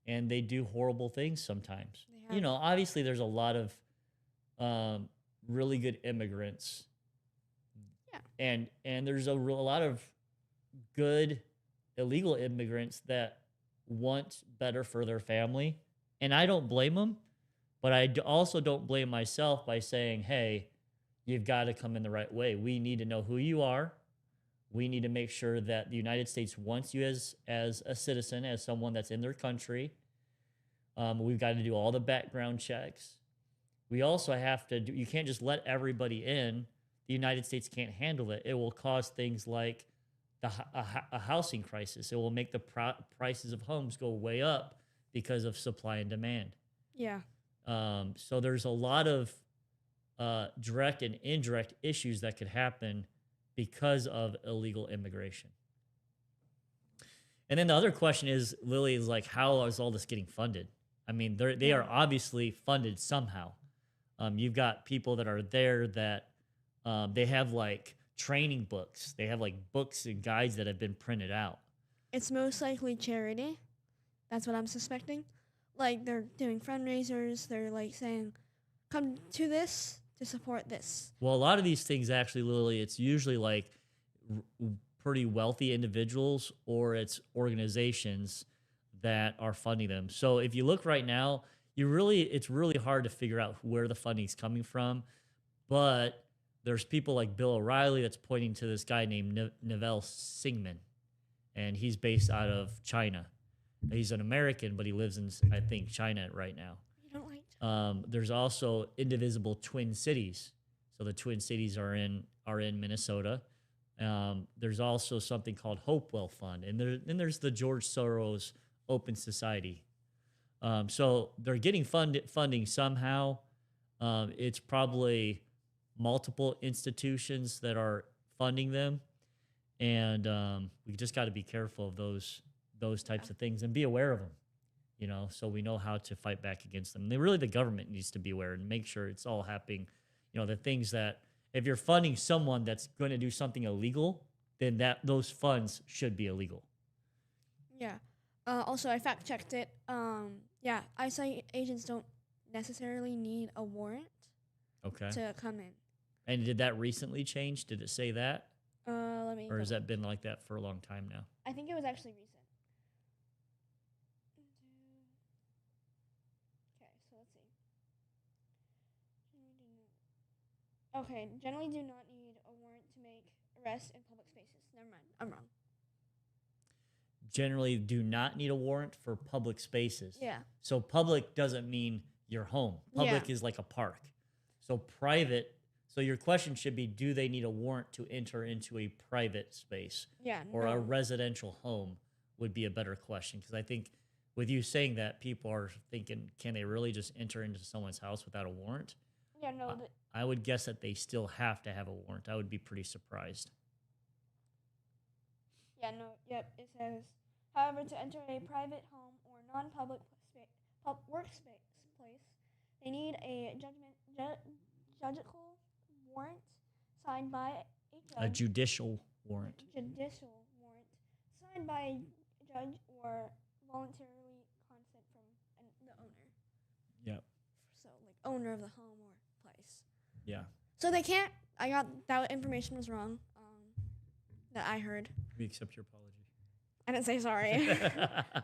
and they do horrible things sometimes. Obviously, there's a lot of really good immigrants. Yeah. And there's a lot of good illegal immigrants that want better for their family. And I don't blame them, but I also don't blame myself by saying, hey, you've got to come in the right way. We need to know who you are. We need to make sure that the United States wants you as a citizen, as someone that's in their country. We've got to do all the background checks. We also have to you can't just let everybody in. The United States can't handle it. It will cause things like a housing crisis. It will make the prices of homes go way up because of supply and demand. Yeah. So there's a lot of direct and indirect issues that could happen because of illegal immigration. And then the other question is, Lily, is like, how is all this getting funded? I mean, they are obviously funded somehow. You've got people that are there that they have like training books. They have like books and guides that have been printed out. It's most likely charity. That's what I'm suspecting. like they're doing fundraisers. They're like saying, "Come to this to support this." Well, a lot of these things actually, Lily, it's usually like pretty wealthy individuals or it's organizations that are funding them. So if you look right now, it's really hard to figure out where the funding's coming from. But there's people like Bill O'Reilly that's pointing to this guy named Neville Singman, and he's based out of China. He's an American, but he lives in, I think, China right now. You don't like. There's also indivisible twin cities. So the twin cities are in Minnesota. There's also something called Hopewell Fund, and then there's the George Soros Open Society. So they're getting funding somehow. It's probably multiple institutions that are funding them, and we just got to be careful of those types of things and be aware of them. So we know how to fight back against them. Really, the government needs to be aware and make sure it's all happening. The things that if you're funding someone that's going to do something illegal, then those funds should be illegal. Yeah. Also, I fact checked it. Yeah, ICE agents don't necessarily need a warrant to come in. And did that recently change? Did it say that? Let me. Or has that been like that for a long time now? I think it was actually recent. Okay, so let's see. Okay, generally do not need a warrant to make arrests in public spaces. Never mind, I'm wrong. Generally do not need a warrant for public spaces. Yeah. So public doesn't mean your home. Public is like a park. So private. So your question should be, do they need a warrant to enter into a private space? Yeah. Or a residential home would be a better question. Because I think with you saying that, people are thinking, can they really just enter into someone's house without a warrant? Yeah, no. I would guess that they still have to have a warrant. I would be pretty surprised. Yeah, no. Yep, it says, however, to enter a private home or non-public workspace place, they need a judicial warrant signed by a judge. A judicial warrant. Judicial warrant signed by a judge or voluntarily consent from the owner. Yep. So, like, owner of the home or place. Yeah. So they can't. I got that information was wrong. That I heard. We accept your apology. I didn't say sorry.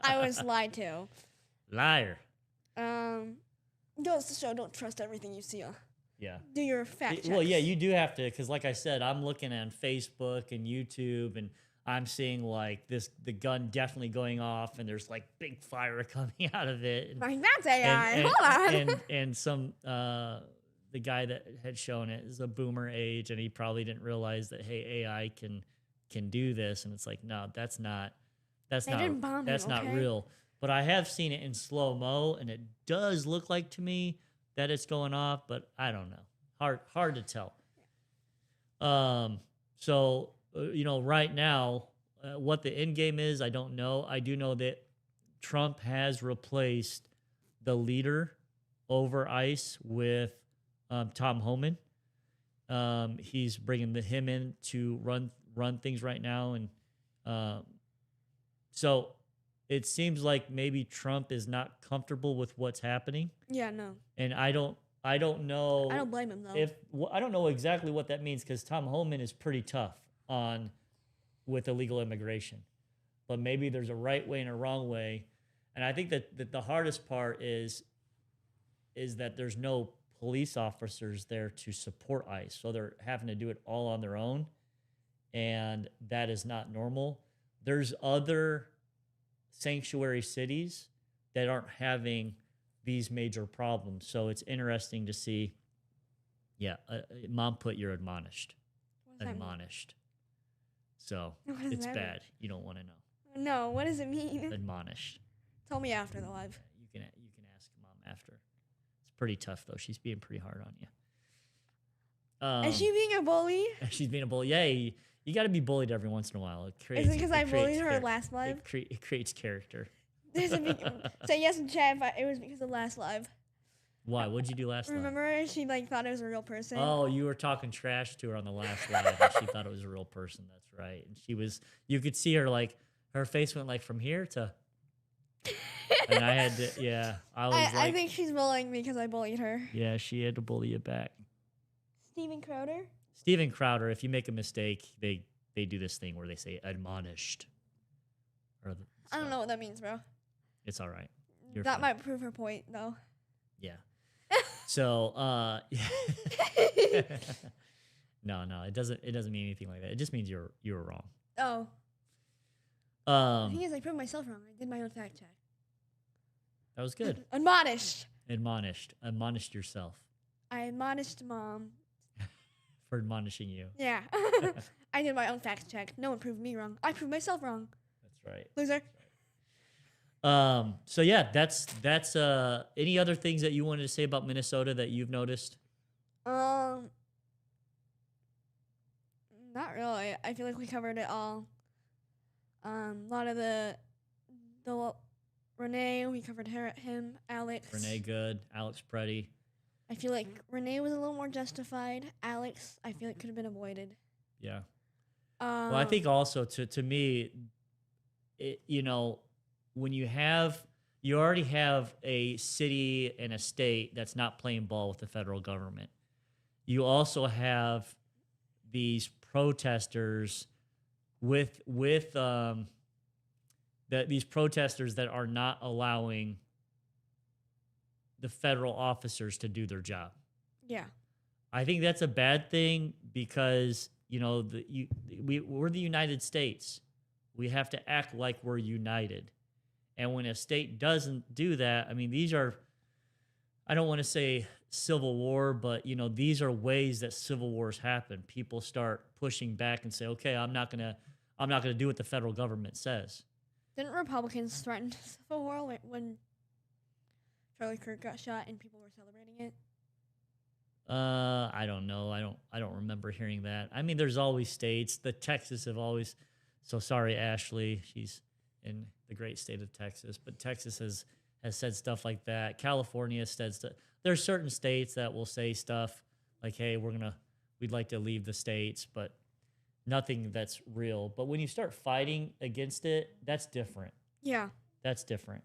I was lied to. Liar. Goes to show, don't trust everything you see. Yeah. Do your fact checks. Well, yeah, you do have to, because like I said, I'm looking on Facebook and YouTube, and I'm seeing like the gun definitely going off, and there's like big fire coming out of it. And, like, that's AI. Hold on. And some the guy that had shown it is a boomer age, and he probably didn't realize that AI can do this, and it's like, no, that's not real. But I have seen it in slow-mo, and it does look like to me that it's going off, but I don't know. Hard to tell. So right now, what the end game is, I don't know. I do know that Trump has replaced the leader over ICE with Tom Homan. He's bringing him in to run things right now, and so it seems like maybe Trump is not comfortable with what's happening. Yeah, no. And I don't know. I don't blame him though. I don't know exactly what that means, because Tom Homan is pretty tough with illegal immigration, but maybe there's a right way and a wrong way. And I think that the hardest part is that there's no police officers there to support ICE, so they're having to do it all on their own, and that is not normal. There's other sanctuary cities that aren't having these major problems. So it's interesting to see. Yeah, mom put you're admonished. Admonished. So it's bad. You don't want to know. No, what does it mean? Admonished. Tell me after the live. You can ask mom after. It's pretty tough though. She's being pretty hard on you. Is she being a bully? She's being a bully. Yeah, you got to be bullied every once in a while. Is it because I bullied her last live? It creates character. Say yes in chat if it was because of last live. Why? What'd you do last live? Remember, she thought it was a real person. Oh, you were talking trash to her on the last live, and she thought it was a real person. That's right. And you could see her her face went from here to And I had to, yeah, I was I like, think she's bullying me because I bullied her. yeah, she had to bully you back. Steven Crowder? Steven Crowder, if you make a mistake, they do this thing where they say admonished. I don't know what that means, bro. It's all right. You're That fine. might prove her point, though. Yeah. So, no, it doesn't mean anything like that. It just means you were wrong. Oh. The Um, thing is, I proved myself wrong. I did my own fact check. that was good. Admonished. Admonished yourself I admonished Mom. for admonishing you. Yeah. I did my own fact check. No one proved me wrong. I proved myself wrong. That's right. Loser. So yeah, that's any other things that you wanted to say about Minnesota that you've noticed? Not really. I feel like we covered it all. A lot of the Renee, we covered him, Alex. Renee good, Alex Preddy. I feel like Renee was a little more justified. Alex, I feel like could have been avoided. Yeah. Well, I think also to me, when you already have a city and a state that's not playing ball with the federal government. You also have these protesters these protesters that are not allowing the federal officers to do their job. Yeah. I think that's a bad thing because we're the United States. We have to act like we're united. And when a state doesn't do that, I mean, these are, I don't want to say civil war, but these are ways that civil wars happen. People start pushing back and say, okay, I'm not gonna do what the federal government says. Didn't Republicans threaten civil war when Charlie Kirk got shot and people were celebrating it? I don't know. I don't remember hearing that. I mean, there's always states. The Texas have always. So sorry, Ashley. She's in the great state of Texas, but Texas has said stuff like that. California has said stuff. There's certain states that will say stuff like, "Hey, we'd like to leave the states," but nothing that's real. But when you start fighting against it, that's different. Yeah. That's different.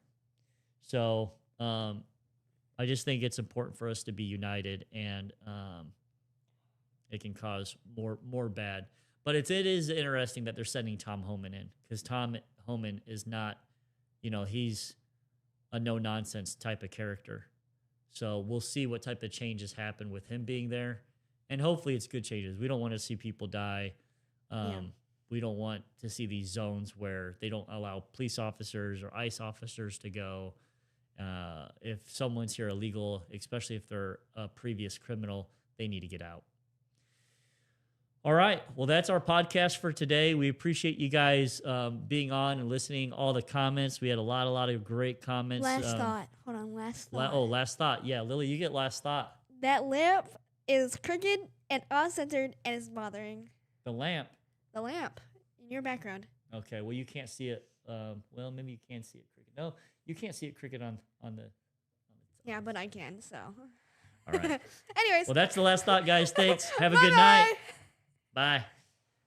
So I just think it's important for us to be united, and it can cause more bad. But it is interesting that they're sending Tom Homan in because Tom Homan is not, he's a no-nonsense type of character. So we'll see what type of changes happen with him being there. And hopefully it's good changes. We don't want to see people die. We don't want to see these zones where they don't allow police officers or ICE officers to go. If someone's here illegal, especially if they're a previous criminal, they need to get out. All right. Well, that's our podcast for today. We appreciate you guys being on and listening. All the comments. We had a lot of great comments. Last thought. Hold on. Last thought. Last thought. Yeah, Lily, you get last thought. That lamp is crooked and uncentered and is bothering. The lamp. The lamp in your background. Okay. Well, you can't see it. Well, maybe you can see it crooked. No, you can't see it crooked on the. Yeah, but I can. So. All right. Anyways. Well, that's the last thought, guys. Thanks. Have a good night. Bye.